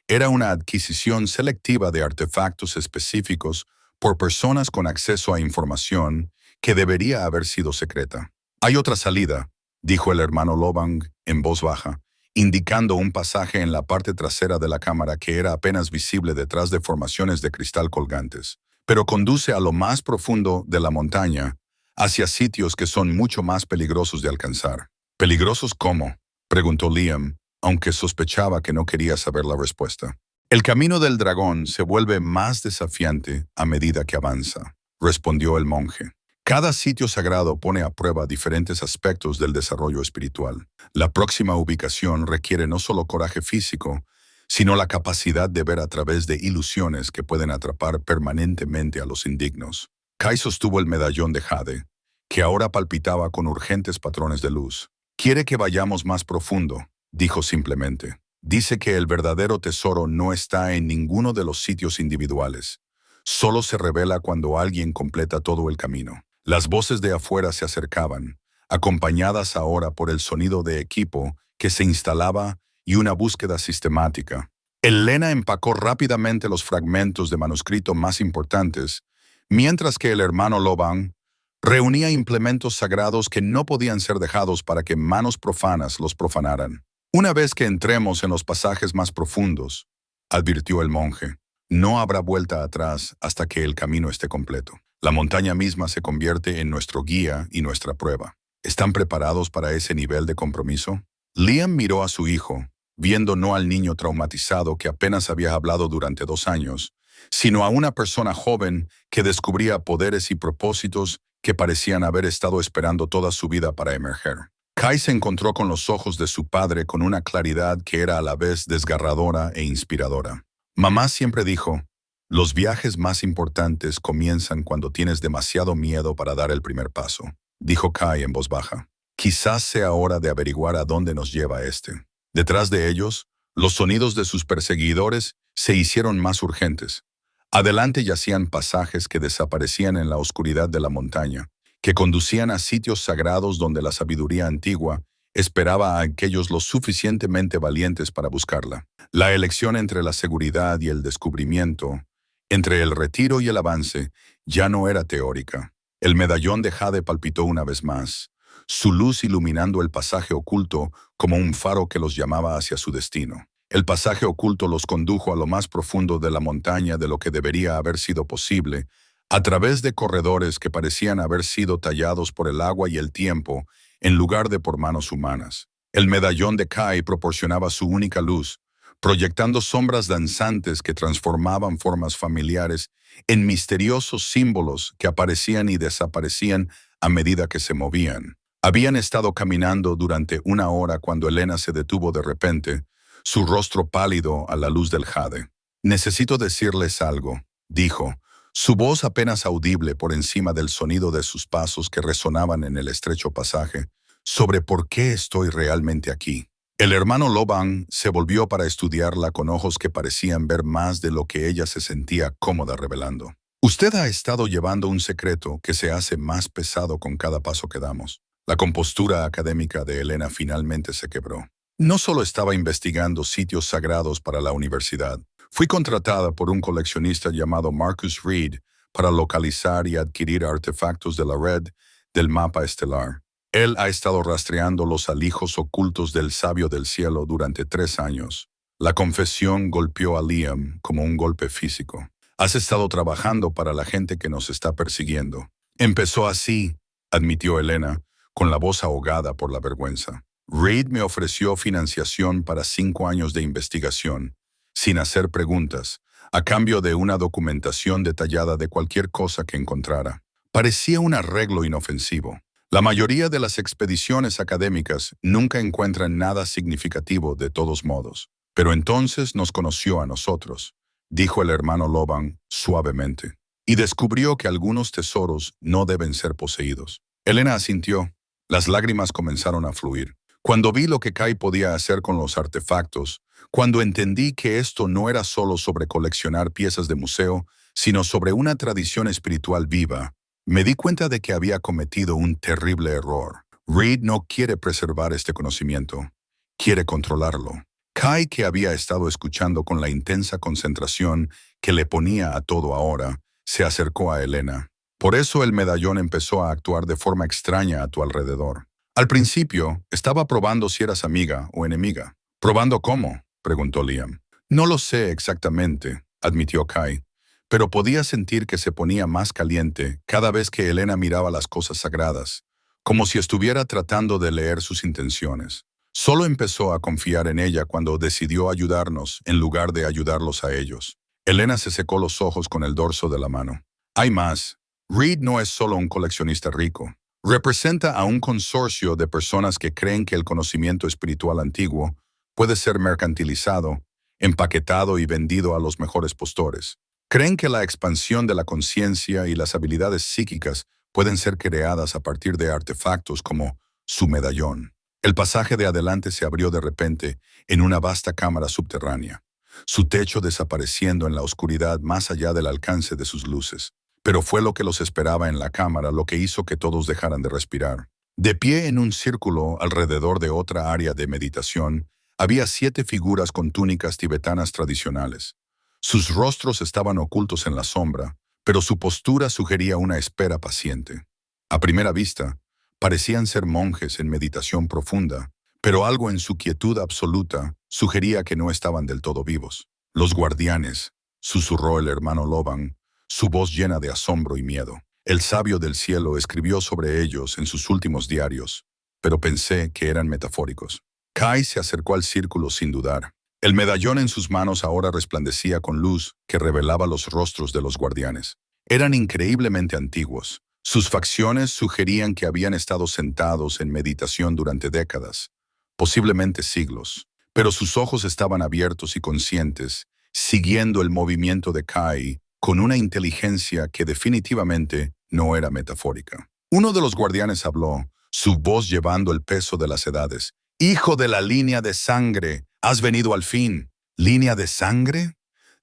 Era una adquisición selectiva de artefactos específicos por personas con acceso a información que debería haber sido secreta. «Hay otra salida», dijo el hermano Lobang en voz baja, indicando un pasaje en la parte trasera de la cámara que era apenas visible detrás de formaciones de cristal colgantes, pero conduce a lo más profundo de la montaña, hacia sitios que son mucho más peligrosos de alcanzar. «¿Peligrosos cómo?», preguntó Liam, aunque sospechaba que no quería saber la respuesta. El camino del dragón se vuelve más desafiante a medida que avanza, respondió el monje. Cada sitio sagrado pone a prueba diferentes aspectos del desarrollo espiritual. La próxima ubicación requiere no solo coraje físico, sino la capacidad de ver a través de ilusiones que pueden atrapar permanentemente a los indignos. Kai sostuvo el medallón de jade, que ahora palpitaba con urgentes patrones de luz. Quiere que vayamos más profundo, dijo simplemente. Dice que el verdadero tesoro no está en ninguno de los sitios individuales. Solo se revela cuando alguien completa todo el camino. Las voces de afuera se acercaban, acompañadas ahora por el sonido de equipo que se instalaba y una búsqueda sistemática. Elena empacó rápidamente los fragmentos de manuscrito más importantes, mientras que el hermano Loban reunía implementos sagrados que no podían ser dejados para que manos profanas los profanaran. Una vez que entremos en los pasajes más profundos, advirtió el monje, no habrá vuelta atrás hasta que el camino esté completo. La montaña misma se convierte en nuestro guía y nuestra prueba. ¿Están preparados para ese nivel de compromiso? Liam miró a su hijo, viendo no al niño traumatizado que apenas había hablado durante 2 años, sino a una persona joven que descubría poderes y propósitos que parecían haber estado esperando toda su vida para emerger. Kai se encontró con los ojos de su padre con una claridad que era a la vez desgarradora e inspiradora. Mamá siempre dijo, los viajes más importantes comienzan cuando tienes demasiado miedo para dar el primer paso, dijo Kai en voz baja. Quizás sea hora de averiguar a dónde nos lleva este. Detrás de ellos, los sonidos de sus perseguidores se hicieron más urgentes. Adelante yacían pasajes que desaparecían en la oscuridad de la montaña, que conducían a sitios sagrados donde la sabiduría antigua esperaba a aquellos lo suficientemente valientes para buscarla. La elección entre la seguridad y el descubrimiento, entre el retiro y el avance, ya no era teórica. El medallón de jade palpitó una vez más, su luz iluminando el pasaje oculto como un faro que los llamaba hacia su destino. El pasaje oculto los condujo a lo más profundo de la montaña de lo que debería haber sido posible, a través de corredores que parecían haber sido tallados por el agua y el tiempo, en lugar de por manos humanas. El medallón de Kai proporcionaba su única luz, proyectando sombras danzantes que transformaban formas familiares en misteriosos símbolos que aparecían y desaparecían a medida que se movían. Habían estado caminando durante 1 hora cuando Elena se detuvo de repente, su rostro pálido a la luz del jade. «Necesito decirles algo», dijo, su voz apenas audible por encima del sonido de sus pasos que resonaban en el estrecho pasaje, sobre por qué estoy realmente aquí. El hermano Loban se volvió para estudiarla con ojos que parecían ver más de lo que ella se sentía cómoda revelando. Usted ha estado llevando un secreto que se hace más pesado con cada paso que damos. La compostura académica de Elena finalmente se quebró. No solo estaba investigando sitios sagrados para la universidad. Fui contratada por un coleccionista llamado Marcus Reed para localizar y adquirir artefactos de la red del mapa estelar. Él ha estado rastreando los alijos ocultos del sabio del cielo durante 3 años. La confesión golpeó a Liam como un golpe físico. Has estado trabajando para la gente que nos está persiguiendo. Empezó así, admitió Elena, con la voz ahogada por la vergüenza. Reed me ofreció financiación para 5 años de investigación, sin hacer preguntas, a cambio de una documentación detallada de cualquier cosa que encontrara. Parecía un arreglo inofensivo. La mayoría de las expediciones académicas nunca encuentran nada significativo de todos modos. Pero entonces nos conoció a nosotros, dijo el hermano Loban suavemente, y descubrió que algunos tesoros no deben ser poseídos. Elena asintió. Las lágrimas comenzaron a fluir. Cuando vi lo que Kai podía hacer con los artefactos, cuando entendí que esto no era solo sobre coleccionar piezas de museo, sino sobre una tradición espiritual viva, me di cuenta de que había cometido un terrible error. Reed no quiere preservar este conocimiento, quiere controlarlo. Kai, que había estado escuchando con la intensa concentración que le ponía a todo ahora, se acercó a Elena. Por eso el medallón empezó a actuar de forma extraña a tu alrededor. Al principio, estaba probando si eras amiga o enemiga. ¿Probando cómo?, preguntó Liam. No lo sé exactamente, admitió Kai, pero podía sentir que se ponía más caliente cada vez que Elena miraba las cosas sagradas, como si estuviera tratando de leer sus intenciones. Solo empezó a confiar en ella cuando decidió ayudarnos en lugar de ayudarlos a ellos. Elena se secó los ojos con el dorso de la mano. Hay más. Reed no es solo un coleccionista rico. Representa a un consorcio de personas que creen que el conocimiento espiritual antiguo puede ser mercantilizado, empaquetado y vendido a los mejores postores. Creen que la expansión de la conciencia y las habilidades psíquicas pueden ser creadas a partir de artefactos como su medallón. El pasaje de adelante se abrió de repente en una vasta cámara subterránea, su techo desapareciendo en la oscuridad más allá del alcance de sus luces. Pero fue lo que los esperaba en la cámara lo que hizo que todos dejaran de respirar. De pie en un círculo alrededor de otra área de meditación, había 7 figuras con túnicas tibetanas tradicionales. Sus rostros estaban ocultos en la sombra, pero su postura sugería una espera paciente. A primera vista, parecían ser monjes en meditación profunda, pero algo en su quietud absoluta sugería que no estaban del todo vivos. Los guardianes, susurró el hermano Loban, su voz llena de asombro y miedo. El sabio del cielo escribió sobre ellos en sus últimos diarios, pero pensé que eran metafóricos. Kai se acercó al círculo sin dudar. El medallón en sus manos ahora resplandecía con luz que revelaba los rostros de los guardianes. Eran increíblemente antiguos. Sus facciones sugerían que habían estado sentados en meditación durante décadas, posiblemente siglos, pero sus ojos estaban abiertos y conscientes, siguiendo el movimiento de Kai con una inteligencia que definitivamente no era metafórica. Uno de los guardianes habló, su voz llevando el peso de las edades. «Hijo de la línea de sangre, has venido al fin». «¿Línea de sangre?».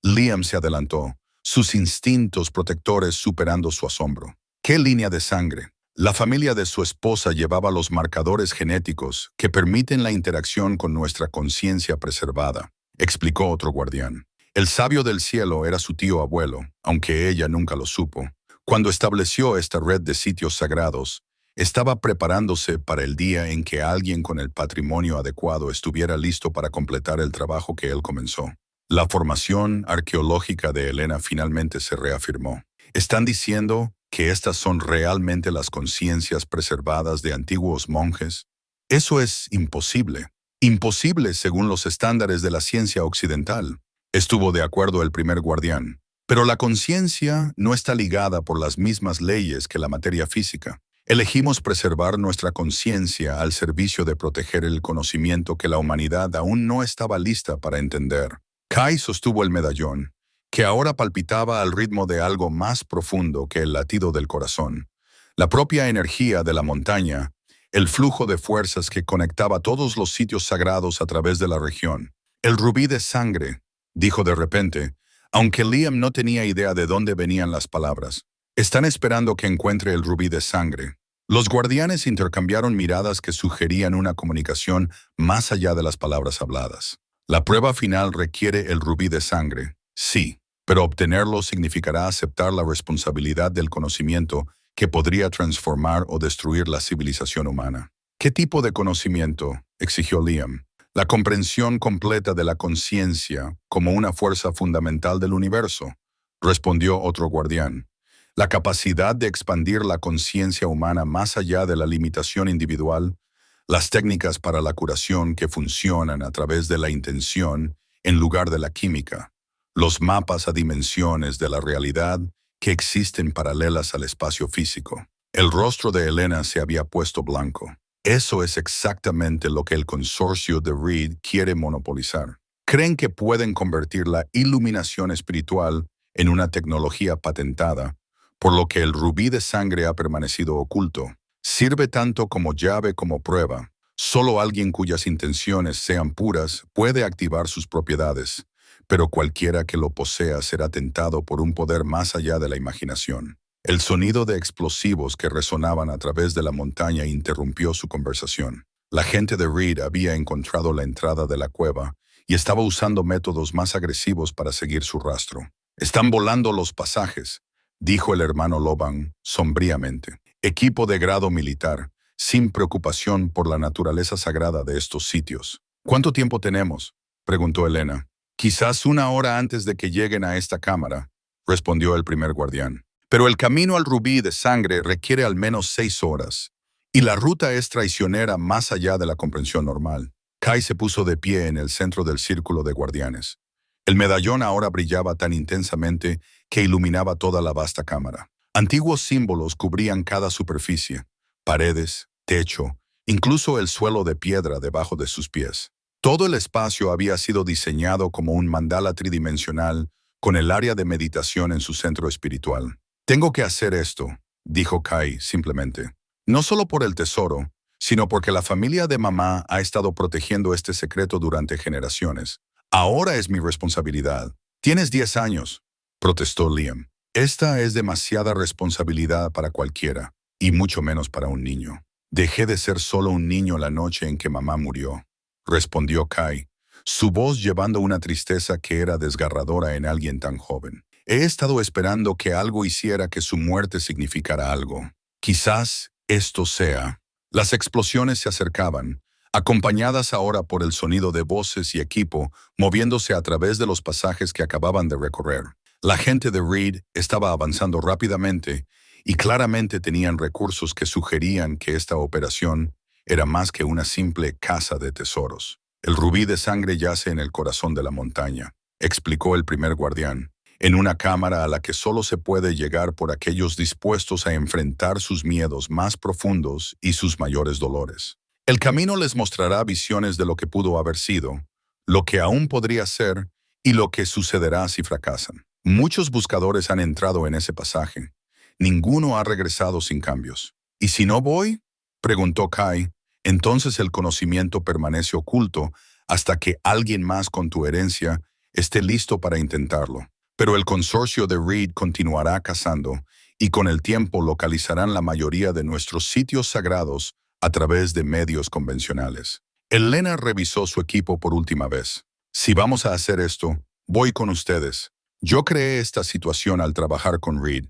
Liam se adelantó, sus instintos protectores superando su asombro. ¿Qué línea de sangre? La familia de su esposa llevaba los marcadores genéticos que permiten la interacción con nuestra conciencia preservada, explicó otro guardián. El sabio del cielo era su tío abuelo, aunque ella nunca lo supo. Cuando estableció esta red de sitios sagrados, estaba preparándose para el día en que alguien con el patrimonio adecuado estuviera listo para completar el trabajo que él comenzó. La formación arqueológica de Elena finalmente se reafirmó. ¿Están diciendo que estas son realmente las conciencias preservadas de antiguos monjes? Eso es imposible. Imposible según los estándares de la ciencia occidental. Estuvo de acuerdo el primer guardián. Pero la conciencia no está ligada por las mismas leyes que la materia física. Elegimos preservar nuestra conciencia al servicio de proteger el conocimiento que la humanidad aún no estaba lista para entender. Kai sostuvo el medallón, que ahora palpitaba al ritmo de algo más profundo que el latido del corazón. La propia energía de la montaña, el flujo de fuerzas que conectaba todos los sitios sagrados a través de la región. El rubí de sangre, dijo de repente, aunque Liam no tenía idea de dónde venían las palabras. Están esperando que encuentre el rubí de sangre. Los guardianes intercambiaron miradas que sugerían una comunicación más allá de las palabras habladas. La prueba final requiere el rubí de sangre, sí, pero obtenerlo significará aceptar la responsabilidad del conocimiento que podría transformar o destruir la civilización humana. ¿Qué tipo de conocimiento?, exigió Liam. La comprensión completa de la conciencia como una fuerza fundamental del universo, respondió otro guardián. La capacidad de expandir la conciencia humana más allá de la limitación individual, las técnicas para la curación que funcionan a través de la intención en lugar de la química, los mapas a dimensiones de la realidad que existen paralelas al espacio físico. El rostro de Elena se había puesto blanco. Eso es exactamente lo que el consorcio de Reed quiere monopolizar. Creen que pueden convertir la iluminación espiritual en una tecnología patentada, por lo que el rubí de sangre ha permanecido oculto. Sirve tanto como llave como prueba. Solo alguien cuyas intenciones sean puras puede activar sus propiedades, pero cualquiera que lo posea será tentado por un poder más allá de la imaginación. El sonido de explosivos que resonaban a través de la montaña interrumpió su conversación. La gente de Reed había encontrado la entrada de la cueva y estaba usando métodos más agresivos para seguir su rastro. «Están volando los pasajes», dijo el hermano Loban sombríamente. «Equipo de grado militar, sin preocupación por la naturaleza sagrada de estos sitios». «¿Cuánto tiempo tenemos?», preguntó Elena. «Quizás 1 hora antes de que lleguen a esta cámara», respondió el primer guardián. «Pero el camino al rubí de sangre requiere al menos 6 horas, y la ruta es traicionera más allá de la comprensión normal». Kai se puso de pie en el centro del círculo de guardianes. El medallón ahora brillaba tan intensamente que iluminaba toda la vasta cámara. Antiguos símbolos cubrían cada superficie, paredes, techo, incluso el suelo de piedra debajo de sus pies. Todo el espacio había sido diseñado como un mandala tridimensional con el área de meditación en su centro espiritual. Tengo que hacer esto, dijo Kai simplemente. No solo por el tesoro, sino porque la familia de mamá ha estado protegiendo este secreto durante generaciones. Ahora es mi responsabilidad. Tienes 10 años, protestó Liam. Esta es demasiada responsabilidad para cualquiera, y mucho menos para un niño. Dejé de ser solo un niño la noche en que mamá murió, respondió Kai, su voz llevando una tristeza que era desgarradora en alguien tan joven. He estado esperando que algo hiciera que su muerte significara algo. Quizás esto sea. Las explosiones se acercaban, acompañadas ahora por el sonido de voces y equipo moviéndose a través de los pasajes que acababan de recorrer. La gente de Reed estaba avanzando rápidamente y claramente tenían recursos que sugerían que esta operación era más que una simple caza de tesoros. El rubí de sangre yace en el corazón de la montaña, explicó el primer guardián, en una cámara a la que solo se puede llegar por aquellos dispuestos a enfrentar sus miedos más profundos y sus mayores dolores. El camino les mostrará visiones de lo que pudo haber sido, lo que aún podría ser y lo que sucederá si fracasan. Muchos buscadores han entrado en ese pasaje. Ninguno ha regresado sin cambios. ¿Y si no voy?, preguntó Kai. Entonces el conocimiento permanece oculto hasta que alguien más con tu herencia esté listo para intentarlo. Pero el consorcio de Reed continuará cazando y con el tiempo localizarán la mayoría de nuestros sitios sagrados a través de medios convencionales. Elena revisó su equipo por última vez. Si vamos a hacer esto, voy con ustedes. Yo creé esta situación al trabajar con Reed.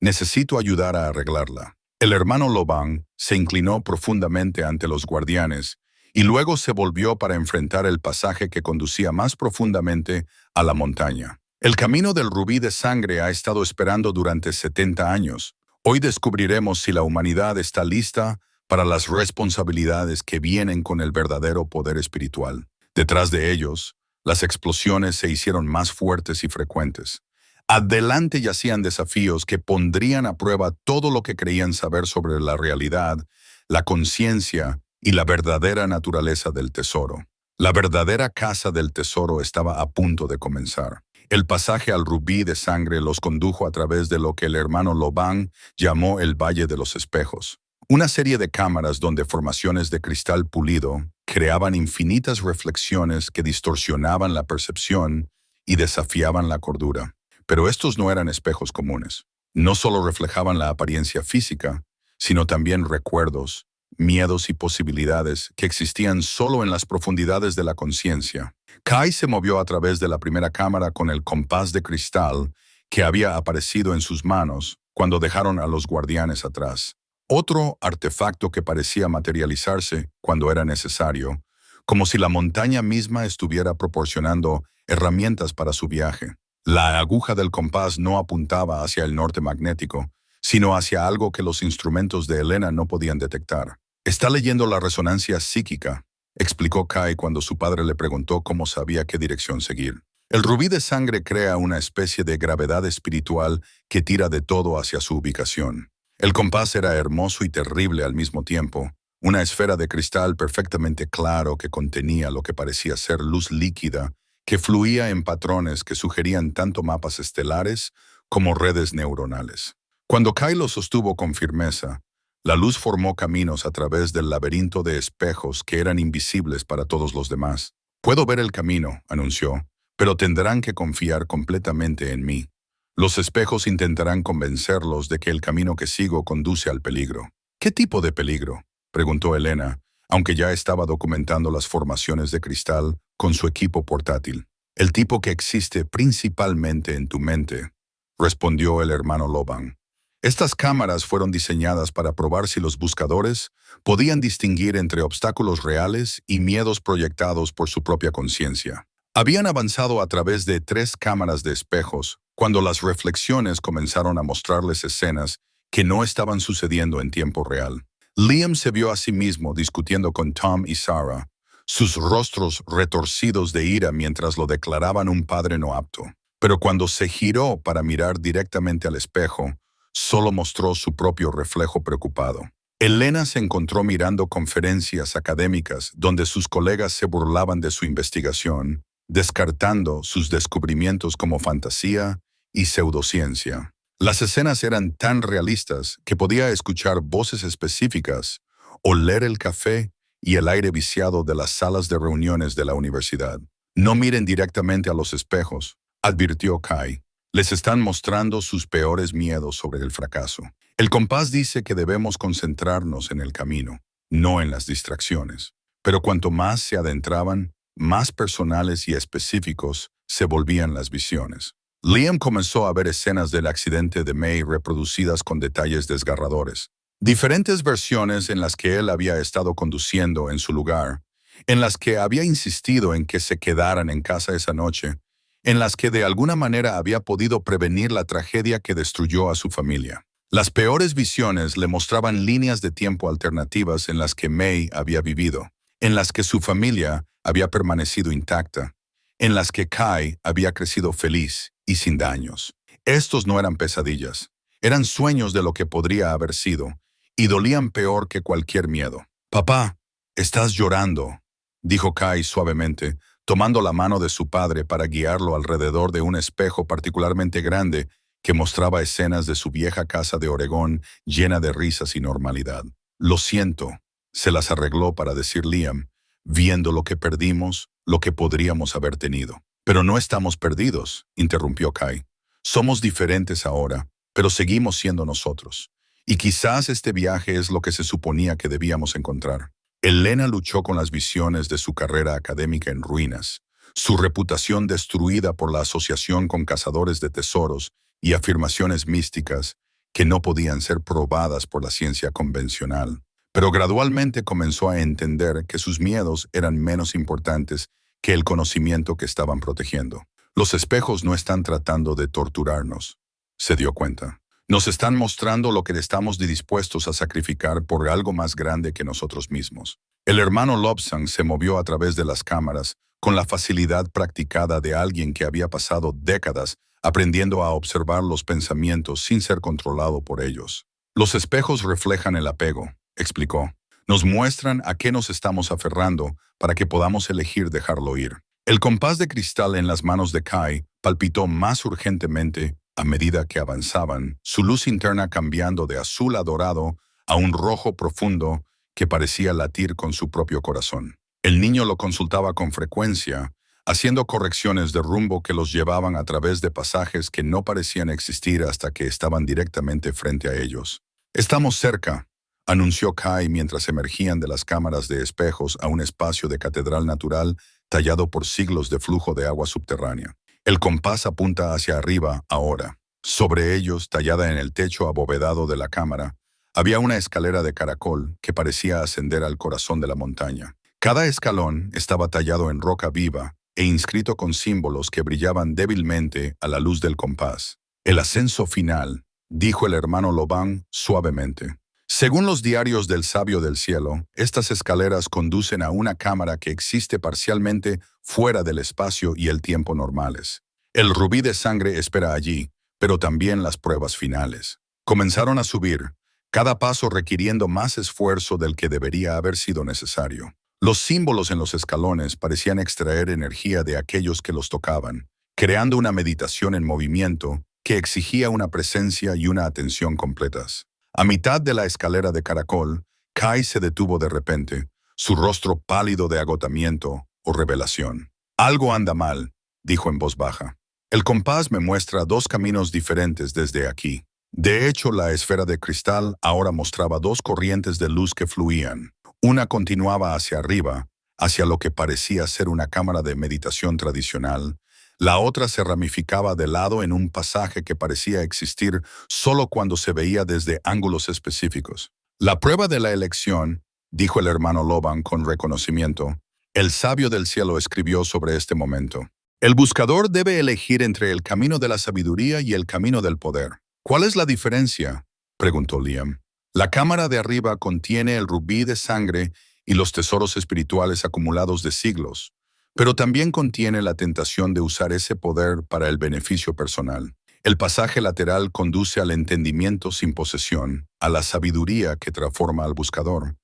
Necesito ayudar a arreglarla. El hermano Loban se inclinó profundamente ante los guardianes y luego se volvió para enfrentar el pasaje que conducía más profundamente a la montaña. El camino del rubí de sangre ha estado esperando durante 70 años. Hoy descubriremos si la humanidad está lista para las responsabilidades que vienen con el verdadero poder espiritual. Detrás de ellos, las explosiones se hicieron más fuertes y frecuentes. Adelante yacían desafíos que pondrían a prueba todo lo que creían saber sobre la realidad, la conciencia y la verdadera naturaleza del tesoro. La verdadera caza del tesoro estaba a punto de comenzar. El pasaje al rubí de sangre los condujo a través de lo que el hermano Loban llamó el Valle de los Espejos. Una serie de cámaras donde formaciones de cristal pulido creaban infinitas reflexiones que distorsionaban la percepción y desafiaban la cordura. Pero estos no eran espejos comunes. No solo reflejaban la apariencia física, sino también recuerdos, miedos y posibilidades que existían solo en las profundidades de la conciencia. Kai se movió a través de la primera cámara con el compás de cristal que había aparecido en sus manos cuando dejaron a los guardianes atrás. Otro artefacto que parecía materializarse cuando era necesario, como si la montaña misma estuviera proporcionando herramientas para su viaje. La aguja del compás no apuntaba hacia el norte magnético, sino hacia algo que los instrumentos de Elena no podían detectar. Está leyendo la resonancia psíquica, explicó Kai cuando su padre le preguntó cómo sabía qué dirección seguir. El rubí de sangre crea una especie de gravedad espiritual que tira de todo hacia su ubicación. El compás era hermoso y terrible al mismo tiempo, una esfera de cristal perfectamente claro que contenía lo que parecía ser luz líquida que fluía en patrones que sugerían tanto mapas estelares como redes neuronales. Cuando Kai lo sostuvo con firmeza, la luz formó caminos a través del laberinto de espejos que eran invisibles para todos los demás. Puedo ver el camino, anunció, pero tendrán que confiar completamente en mí. Los espejos intentarán convencerlos de que el camino que sigo conduce al peligro. ¿Qué tipo de peligro?, preguntó Elena, aunque ya estaba documentando las formaciones de cristal con su equipo portátil. El tipo que existe principalmente en tu mente, respondió el hermano Loban. Estas cámaras fueron diseñadas para probar si los buscadores podían distinguir entre obstáculos reales y miedos proyectados por su propia conciencia. Habían avanzado a través de 3 cámaras de espejos cuando las reflexiones comenzaron a mostrarles escenas que no estaban sucediendo en tiempo real. Liam se vio a sí mismo discutiendo con Tom y Sarah, sus rostros retorcidos de ira mientras lo declaraban un padre no apto. Pero cuando se giró para mirar directamente al espejo, solo mostró su propio reflejo preocupado. Elena se encontró mirando conferencias académicas donde sus colegas se burlaban de su investigación, descartando sus descubrimientos como fantasía y pseudociencia. Las escenas eran tan realistas que podía escuchar voces específicas, oler el café y el aire viciado de las salas de reuniones de la universidad. No miren directamente a los espejos, advirtió Kai. Les están mostrando sus peores miedos sobre el fracaso. El compás dice que debemos concentrarnos en el camino, no en las distracciones. Pero cuanto más se adentraban, más personales y específicos se volvían las visiones. Liam comenzó a ver escenas del accidente de May reproducidas con detalles desgarradores. Diferentes versiones en las que él había estado conduciendo en su lugar, en las que había insistido en que se quedaran en casa esa noche, en las que de alguna manera había podido prevenir la tragedia que destruyó a su familia. Las peores visiones le mostraban líneas de tiempo alternativas en las que May había vivido, en las que su familia había permanecido intacta, en las que Kai había crecido feliz y sin daños. Estos no eran pesadillas, eran sueños de lo que podría haber sido, y dolían peor que cualquier miedo. «Papá, estás llorando», dijo Kai suavemente, tomando la mano de su padre para guiarlo alrededor de un espejo particularmente grande que mostraba escenas de su vieja casa de Oregón llena de risas y normalidad. «Lo siento», se las arregló para decir Liam, viendo lo que perdimos, lo que podríamos haber tenido. «Pero no estamos perdidos», interrumpió Kai. «Somos diferentes ahora, pero seguimos siendo nosotros. Y quizás este viaje es lo que se suponía que debíamos encontrar». Elena luchó con las visiones de su carrera académica en ruinas, su reputación destruida por la asociación con cazadores de tesoros y afirmaciones místicas que no podían ser probadas por la ciencia convencional. Pero gradualmente comenzó a entender que sus miedos eran menos importantes que el conocimiento que estaban protegiendo. Los espejos no están tratando de torturarnos, se dio cuenta. Nos están mostrando lo que estamos dispuestos a sacrificar por algo más grande que nosotros mismos. El hermano Lobsang se movió a través de las cámaras con la facilidad practicada de alguien que había pasado décadas aprendiendo a observar los pensamientos sin ser controlado por ellos. Los espejos reflejan el apego, explicó. Nos muestran a qué nos estamos aferrando para que podamos elegir dejarlo ir. El compás de cristal en las manos de Kai palpitó más urgentemente a medida que avanzaban, su luz interna cambiando de azul a dorado a un rojo profundo que parecía latir con su propio corazón. El niño lo consultaba con frecuencia, haciendo correcciones de rumbo que los llevaban a través de pasajes que no parecían existir hasta que estaban directamente frente a ellos. «Estamos cerca», anunció Kai mientras emergían de las cámaras de espejos a un espacio de catedral natural tallado por siglos de flujo de agua subterránea. El compás apunta hacia arriba ahora. Sobre ellos, tallada en el techo abovedado de la cámara, había una escalera de caracol que parecía ascender al corazón de la montaña. Cada escalón estaba tallado en roca viva e inscrito con símbolos que brillaban débilmente a la luz del compás. «El ascenso final», dijo el hermano Lobang suavemente. Según los diarios del sabio del cielo, estas escaleras conducen a una cámara que existe parcialmente fuera del espacio y el tiempo normales. El rubí de sangre espera allí, pero también las pruebas finales. Comenzaron a subir, cada paso requiriendo más esfuerzo del que debería haber sido necesario. Los símbolos en los escalones parecían extraer energía de aquellos que los tocaban, creando una meditación en movimiento que exigía una presencia y una atención completas. A mitad de la escalera de caracol, Kai se detuvo de repente, su rostro pálido de agotamiento o revelación. «Algo anda mal», dijo en voz baja. «El compás me muestra dos caminos diferentes desde aquí». De hecho, la esfera de cristal ahora mostraba dos corrientes de luz que fluían. Una continuaba hacia arriba, hacia lo que parecía ser una cámara de meditación tradicional. La otra se ramificaba de lado en un pasaje que parecía existir solo cuando se veía desde ángulos específicos. «La prueba de la elección», dijo el hermano Lobang con reconocimiento. «El sabio del cielo escribió sobre este momento. El buscador debe elegir entre el camino de la sabiduría y el camino del poder». «¿Cuál es la diferencia?», preguntó Liam. «La cámara de arriba contiene el rubí de sangre y los tesoros espirituales acumulados de siglos, pero también contiene la tentación de usar ese poder para el beneficio personal. El pasaje lateral conduce al entendimiento sin posesión, a la sabiduría que transforma al buscador,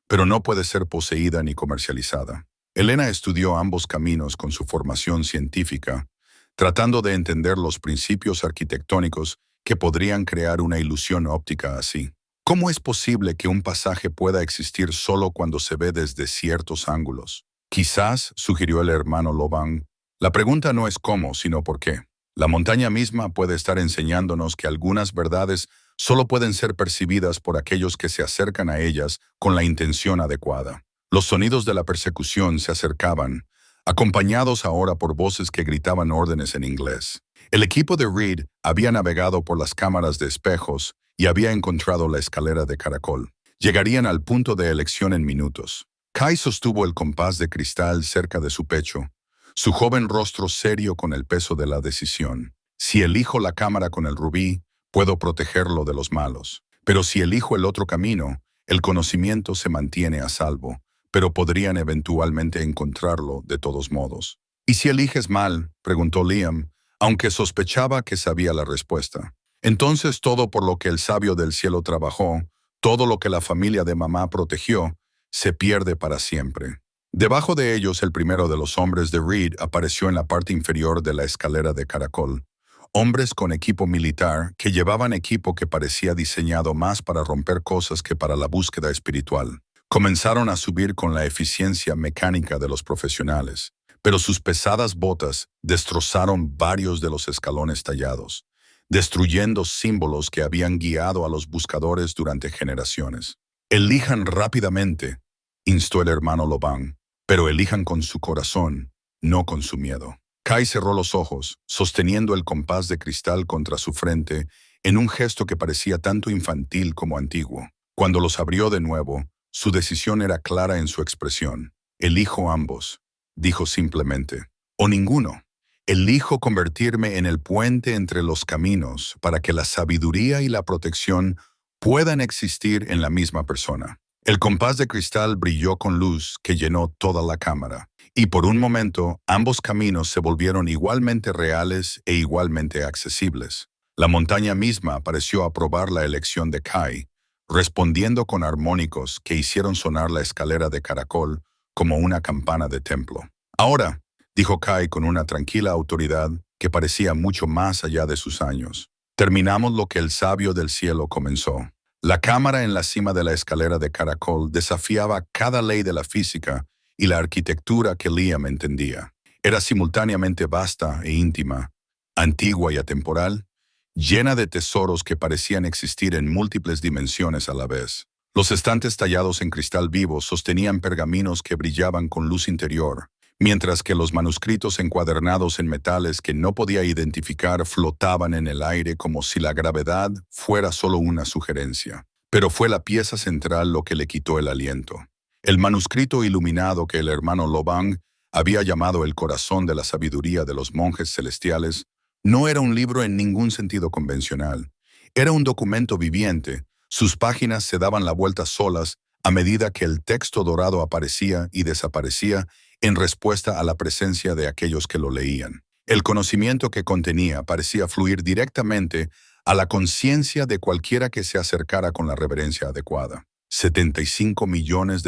pero no puede ser poseída ni comercializada. Elena estudió ambos caminos con su formación científica, tratando de entender los principios arquitectónicos que podrían crear una ilusión óptica así. ¿Cómo es posible que un pasaje pueda existir solo cuando se ve desde ciertos ángulos? Quizás, sugirió el hermano Loban, la pregunta no es cómo, sino por qué. La montaña misma puede estar enseñándonos que algunas verdades solo pueden ser percibidas por aquellos que se acercan a ellas con la intención adecuada. Los sonidos de la persecución se acercaban, acompañados ahora por voces que gritaban órdenes en inglés. El equipo de Reed había navegado por las cámaras de espejos y había encontrado la escalera de caracol. Llegarían al punto de elección en minutos. Kai sostuvo el compás de cristal cerca de su pecho, su joven rostro serio con el peso de la decisión. Si elijo la cámara con el rubí, puedo protegerlo de los malos. Pero si elijo el otro camino, el conocimiento se mantiene a salvo, pero podrían eventualmente encontrarlo de todos modos. ¿Y si eliges mal?, preguntó Liam, aunque sospechaba que sabía la respuesta. Entonces todo por lo que el sabio del cielo trabajó, todo lo que la familia de mamá protegió, se pierde para siempre. Debajo de ellos, el primero de los hombres de Reed apareció en la parte inferior de la escalera de caracol. Hombres con equipo militar que llevaban equipo que parecía diseñado más para romper cosas que para la búsqueda espiritual. Comenzaron a subir con la eficiencia mecánica de los profesionales, pero sus pesadas botas destrozaron varios de los escalones tallados, destruyendo símbolos que habían guiado a los buscadores durante generaciones. Elijan rápidamente, instó el hermano Loban, pero elijan con su corazón, no con su miedo. Kai cerró los ojos, sosteniendo el compás de cristal contra su frente en un gesto que parecía tanto infantil como antiguo. Cuando los abrió de nuevo, su decisión era clara en su expresión. Elijo ambos, dijo simplemente, o ninguno. Elijo convertirme en el puente entre los caminos para que la sabiduría y la protección puedan existir en la misma persona. El compás de cristal brilló con luz que llenó toda la cámara, y por un momento ambos caminos se volvieron igualmente reales e igualmente accesibles. La montaña misma pareció aprobar la elección de Kai, respondiendo con armónicos que hicieron sonar la escalera de caracol como una campana de templo. Ahora, dijo Kai con una tranquila autoridad que parecía mucho más allá de sus años, terminamos lo que el sabio del cielo comenzó. La cámara en la cima de la escalera de caracol desafiaba cada ley de la física y la arquitectura que Liam entendía. Era simultáneamente vasta e íntima, antigua y atemporal, llena de tesoros que parecían existir en múltiples dimensiones a la vez. Los estantes tallados en cristal vivo sostenían pergaminos que brillaban con luz interior, mientras que los manuscritos encuadernados en metales que no podía identificar flotaban en el aire como si la gravedad fuera solo una sugerencia. Pero fue la pieza central lo que le quitó el aliento. El manuscrito iluminado que el hermano Loban había llamado el corazón de la sabiduría de los monjes celestiales no era un libro en ningún sentido convencional. Era un documento viviente. Sus páginas se daban la vuelta solas a medida que el texto dorado aparecía y desaparecía en respuesta a la presencia de aquellos que lo leían. El conocimiento que contenía parecía fluir directamente a la conciencia de cualquiera que se acercara con la reverencia adecuada. $75 millones,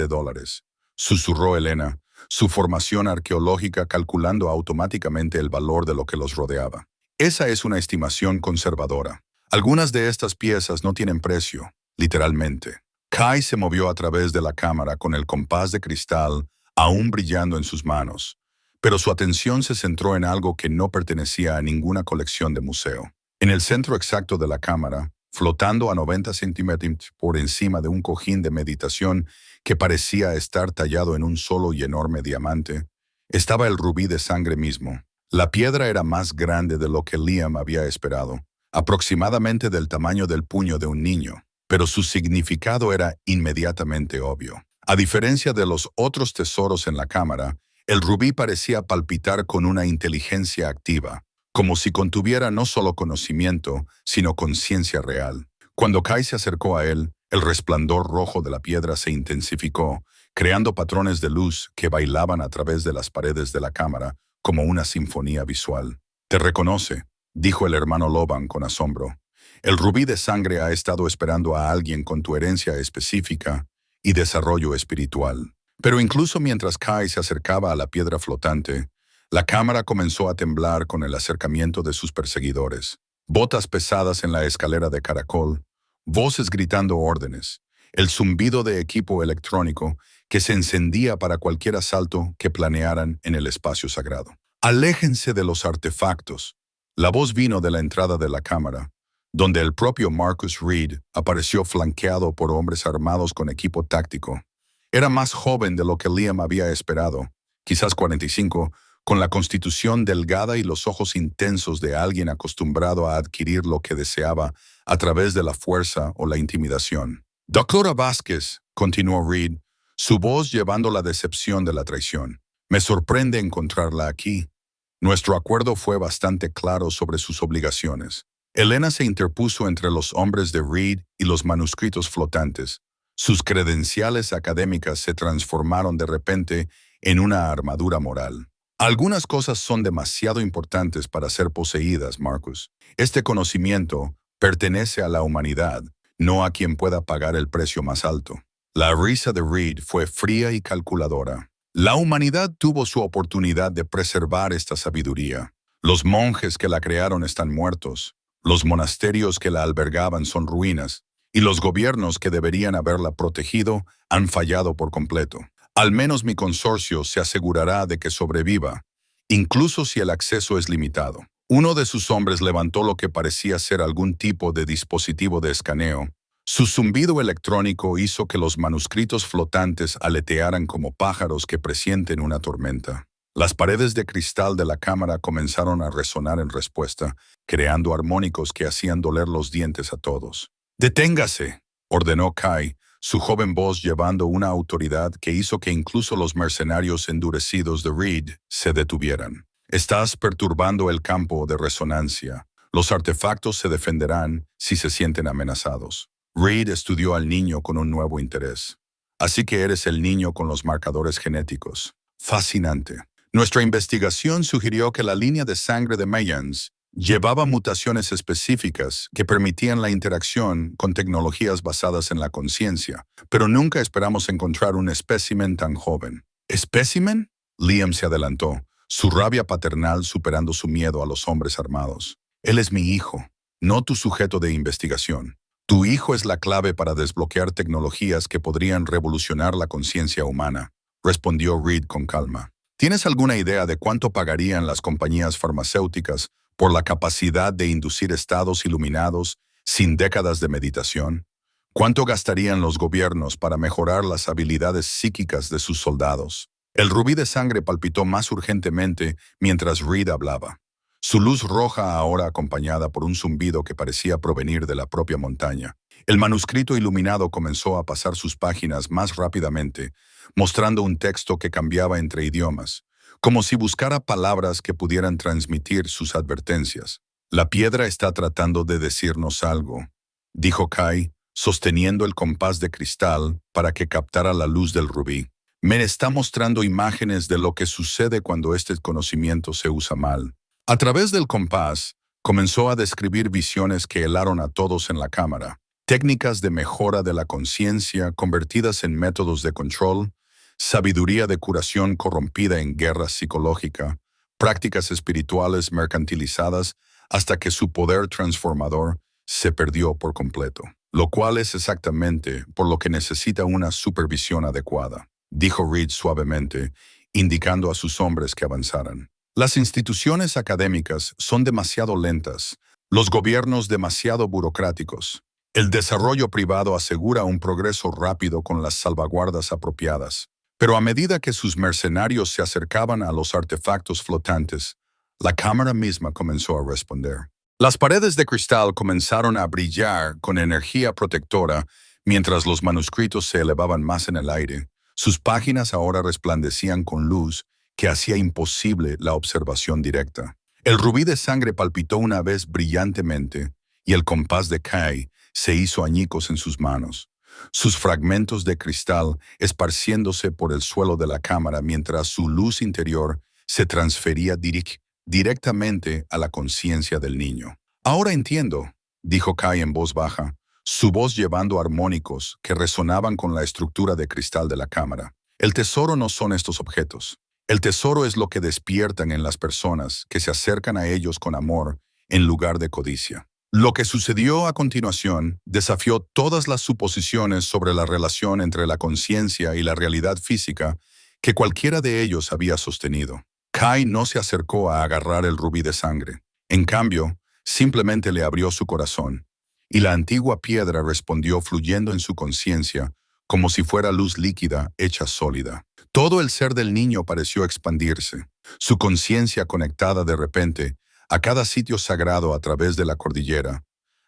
susurró Elena, su formación arqueológica calculando automáticamente el valor de lo que los rodeaba. Esa es una estimación conservadora. Algunas de estas piezas no tienen precio, literalmente. Kai se movió a través de la cámara con el compás de cristal aún brillando en sus manos, pero su atención se centró en algo que no pertenecía a ninguna colección de museo. En el centro exacto de la cámara, flotando a 90 centímetros por encima de un cojín de meditación que parecía estar tallado en un solo y enorme diamante, estaba el rubí de sangre mismo. La piedra era más grande de lo que Liam había esperado, aproximadamente del tamaño del puño de un niño, pero su significado era inmediatamente obvio. A diferencia de los otros tesoros en la cámara, el rubí parecía palpitar con una inteligencia activa, como si contuviera no solo conocimiento, sino conciencia real. Cuando Kai se acercó a él, El resplandor rojo de la piedra se intensificó, creando patrones de luz que bailaban a través de las paredes de la cámara como una sinfonía visual. «Te reconoce», dijo el hermano Loban con asombro. «El rubí de sangre ha estado esperando a alguien con tu herencia específica y desarrollo espiritual». Pero incluso mientras Kai se acercaba a la piedra flotante, la cámara comenzó a temblar con el acercamiento de sus perseguidores. Botas pesadas en la escalera de caracol, voces gritando órdenes, el zumbido de equipo electrónico que se encendía para cualquier asalto que planearan en el espacio sagrado. «Aléjense de los artefactos». La voz vino de la entrada de la cámara, donde el propio Marcus Reed apareció flanqueado por hombres armados con equipo táctico. Era más joven de lo que Liam había esperado, quizás 45, con la constitución delgada y los ojos intensos de alguien acostumbrado a adquirir lo que deseaba a través de la fuerza o la intimidación. «Doctora Vázquez», continuó Reed, su voz llevando la decepción de la traición. «Me sorprende encontrarla aquí. Nuestro acuerdo fue bastante claro sobre sus obligaciones». Elena se interpuso entre los hombres de Reed y los manuscritos flotantes. Sus credenciales académicas se transformaron de repente en una armadura moral. «Algunas cosas son demasiado importantes para ser poseídas, Marcus. Este conocimiento pertenece a la humanidad, no a quien pueda pagar el precio más alto». La risa de Reed fue fría y calculadora. La humanidad tuvo su oportunidad de preservar esta sabiduría. Los monjes que la crearon están muertos, los monasterios que la albergaban son ruinas, y los gobiernos que deberían haberla protegido han fallado por completo. Al menos mi consorcio se asegurará de que sobreviva, incluso si el acceso es limitado. Uno de sus hombres levantó lo que parecía ser algún tipo de dispositivo de escaneo. Su zumbido electrónico hizo que los manuscritos flotantes aletearan como pájaros que presienten una tormenta. Las paredes de cristal de la cámara comenzaron a resonar en respuesta, creando armónicos que hacían doler los dientes a todos. «Deténgase», ordenó Kai, su joven voz llevando una autoridad que hizo que incluso los mercenarios endurecidos de Reed se detuvieran. «Estás perturbando el campo de resonancia. Los artefactos se defenderán si se sienten amenazados». Reed estudió al niño con un nuevo interés. «Así que eres el niño con los marcadores genéticos. Fascinante. Nuestra investigación sugirió que la línea de sangre de Mayans llevaba mutaciones específicas que permitían la interacción con tecnologías basadas en la conciencia, pero nunca esperamos encontrar un espécimen tan joven». «¿Espécimen?». Liam se adelantó, su rabia paternal superando su miedo a los hombres armados. «Él es mi hijo, no tu sujeto de investigación. Tu hijo es la clave para desbloquear tecnologías que podrían revolucionar la conciencia humana», respondió Reed con calma. «¿Tienes alguna idea de cuánto pagarían las compañías farmacéuticas por la capacidad de inducir estados iluminados sin décadas de meditación? ¿Cuánto gastarían los gobiernos para mejorar las habilidades psíquicas de sus soldados?» El rubí de sangre palpitó más urgentemente mientras Reed hablaba. Su luz roja ahora acompañada por un zumbido que parecía provenir de la propia montaña. El manuscrito iluminado comenzó a pasar sus páginas más rápidamente, mostrando un texto que cambiaba entre idiomas, como si buscara palabras que pudieran transmitir sus advertencias. «La piedra está tratando de decirnos algo», dijo Kai, sosteniendo el compás de cristal para que captara la luz del rubí. «Me está mostrando imágenes de lo que sucede cuando este conocimiento se usa mal». A través del compás, comenzó a describir visiones que helaron a todos en la cámara. Técnicas de mejora de la conciencia convertidas en métodos de control, sabiduría de curación corrompida en guerra psicológica, prácticas espirituales mercantilizadas hasta que su poder transformador se perdió por completo. «Lo cual es exactamente por lo que necesita una supervisión adecuada», dijo Reed suavemente, indicando a sus hombres que avanzaran. «Las instituciones académicas son demasiado lentas, los gobiernos demasiado burocráticos. El desarrollo privado asegura un progreso rápido con las salvaguardas apropiadas. Pero a medida que sus mercenarios se acercaban a los artefactos flotantes, la cámara misma comenzó a responder. Las paredes de cristal comenzaron a brillar con energía protectora mientras los manuscritos se elevaban más en el aire. Sus páginas ahora resplandecían con luz que hacía imposible la observación directa. El rubí de sangre palpitó una vez brillantemente y el compás de Kai se hizo añicos en sus manos. sus fragmentos de cristal esparciéndose por el suelo de la cámara mientras su luz interior se transfería directamente a la conciencia del niño. Ahora entiendo, dijo Kai en voz baja, su voz llevando armónicos que resonaban con la estructura de cristal de la cámara. El tesoro no son estos objetos. El tesoro es lo que despiertan en las personas que se acercan a ellos con amor en lugar de codicia. Lo que sucedió a continuación desafió todas las suposiciones sobre la relación entre la conciencia y la realidad física que cualquiera de ellos había sostenido. Kai no se acercó a agarrar el rubí de sangre. En cambio, simplemente le abrió su corazón, y la antigua piedra respondió fluyendo en su conciencia como si fuera luz líquida hecha sólida. Todo el ser del niño pareció expandirse, su conciencia conectada de repente a cada sitio sagrado a través de la cordillera,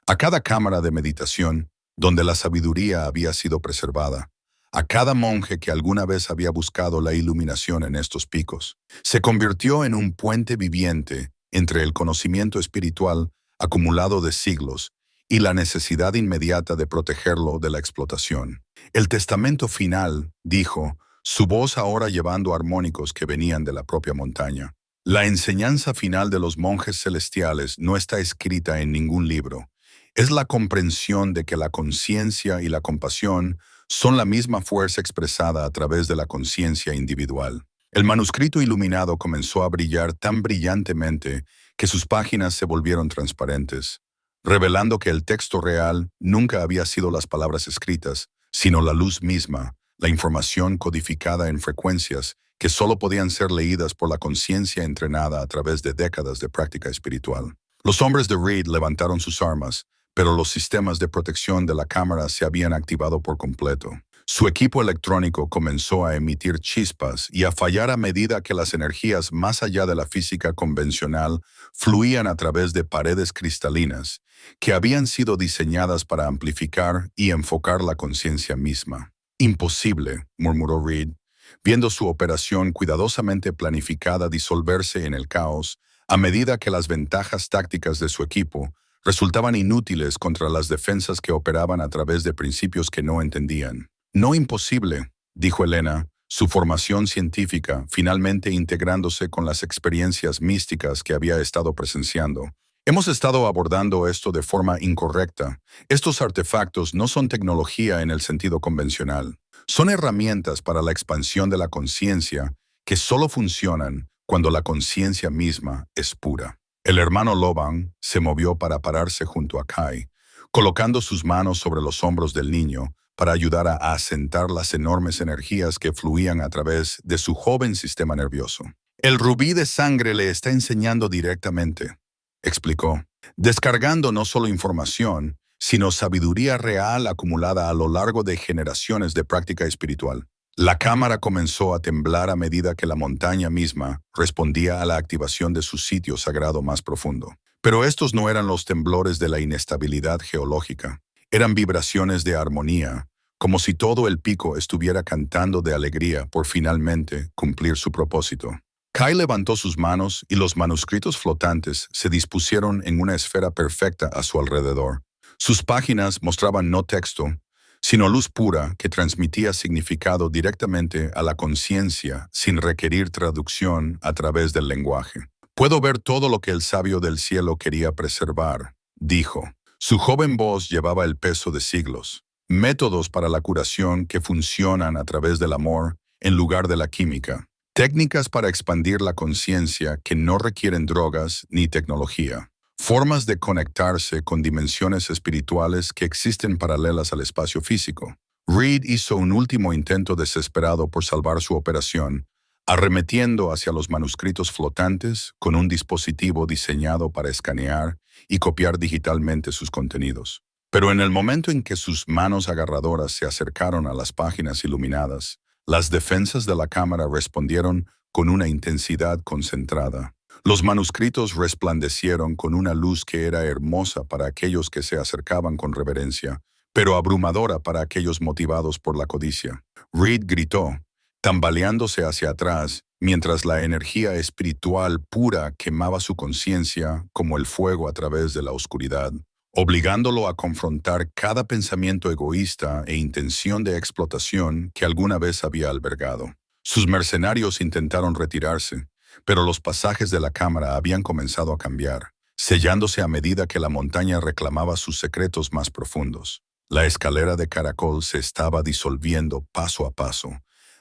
a cada cámara de meditación donde la sabiduría había sido preservada, a cada monje que alguna vez había buscado la iluminación en estos picos. Se convirtió en un puente viviente entre el conocimiento espiritual acumulado de siglos y la necesidad inmediata de protegerlo de la explotación. El testamento final, dijo, su voz ahora llevando armónicos que venían de la propia montaña. La enseñanza final de los monjes celestiales no está escrita en ningún libro. Es la comprensión de que la conciencia y la compasión son la misma fuerza expresada a través de la conciencia individual. El manuscrito iluminado comenzó a brillar tan brillantemente que sus páginas se volvieron transparentes, revelando que el texto real nunca había sido las palabras escritas, sino la luz misma, la información codificada en frecuencias que solo podían ser leídas por la conciencia entrenada a través de décadas de práctica espiritual. Los hombres de Reed levantaron sus armas, pero los sistemas de protección de la cámara se habían activado por completo. Su equipo electrónico comenzó a emitir chispas y a fallar a medida que las energías más allá de la física convencional fluían a través de paredes cristalinas que habían sido diseñadas para amplificar y enfocar la conciencia misma. Imposible, murmuró Reed, viendo su operación cuidadosamente planificada disolverse en el caos a medida que las ventajas tácticas de su equipo resultaban inútiles contra las defensas que operaban a través de principios que no entendían. No imposible, dijo Elena, su formación científica finalmente integrándose con las experiencias místicas que había estado presenciando. Hemos estado abordando esto de forma incorrecta. Estos artefactos no son tecnología en el sentido convencional. Son herramientas para la expansión de la conciencia que solo funcionan cuando la conciencia misma es pura. El hermano Loban se movió para pararse junto a Kai, colocando sus manos sobre los hombros del niño para ayudar a asentar las enormes energías que fluían a través de su joven sistema nervioso. El rubí de sangre le está enseñando directamente, explicó, descargando no solo información, sino sabiduría real acumulada a lo largo de generaciones de práctica espiritual. La cámara comenzó a temblar a medida que la montaña misma respondía a la activación de su sitio sagrado más profundo. Pero estos no eran los temblores de la inestabilidad geológica. Eran vibraciones de armonía, como si todo el pico estuviera cantando de alegría por finalmente cumplir su propósito. Kai levantó sus manos y los manuscritos flotantes se dispusieron en una esfera perfecta a su alrededor. Sus páginas mostraban no texto, sino luz pura que transmitía significado directamente a la conciencia sin requerir traducción a través del lenguaje. Puedo ver todo lo que el sabio del cielo quería preservar, dijo. Su joven voz llevaba el peso de siglos. Métodos para la curación que funcionan a través del amor en lugar de la química. Técnicas para expandir la conciencia que no requieren drogas ni tecnología. Formas de conectarse con dimensiones espirituales que existen paralelas al espacio físico. Reed hizo un último intento desesperado por salvar su operación, arremetiendo hacia los manuscritos flotantes con un dispositivo diseñado para escanear y copiar digitalmente sus contenidos. Pero en el momento en que sus manos agarradoras se acercaron a las páginas iluminadas, las defensas de la cámara respondieron con una intensidad concentrada. Los manuscritos resplandecieron con una luz que era hermosa para aquellos que se acercaban con reverencia, pero abrumadora para aquellos motivados por la codicia. Reed gritó, tambaleándose hacia atrás, mientras la energía espiritual pura quemaba su conciencia como el fuego a través de la oscuridad. obligándolo a confrontar cada pensamiento egoísta e intención de explotación que alguna vez había albergado. Sus mercenarios intentaron retirarse, pero los pasajes de la cámara habían comenzado a cambiar, sellándose a medida que la montaña reclamaba sus secretos más profundos. La escalera de caracol se estaba disolviendo paso a paso,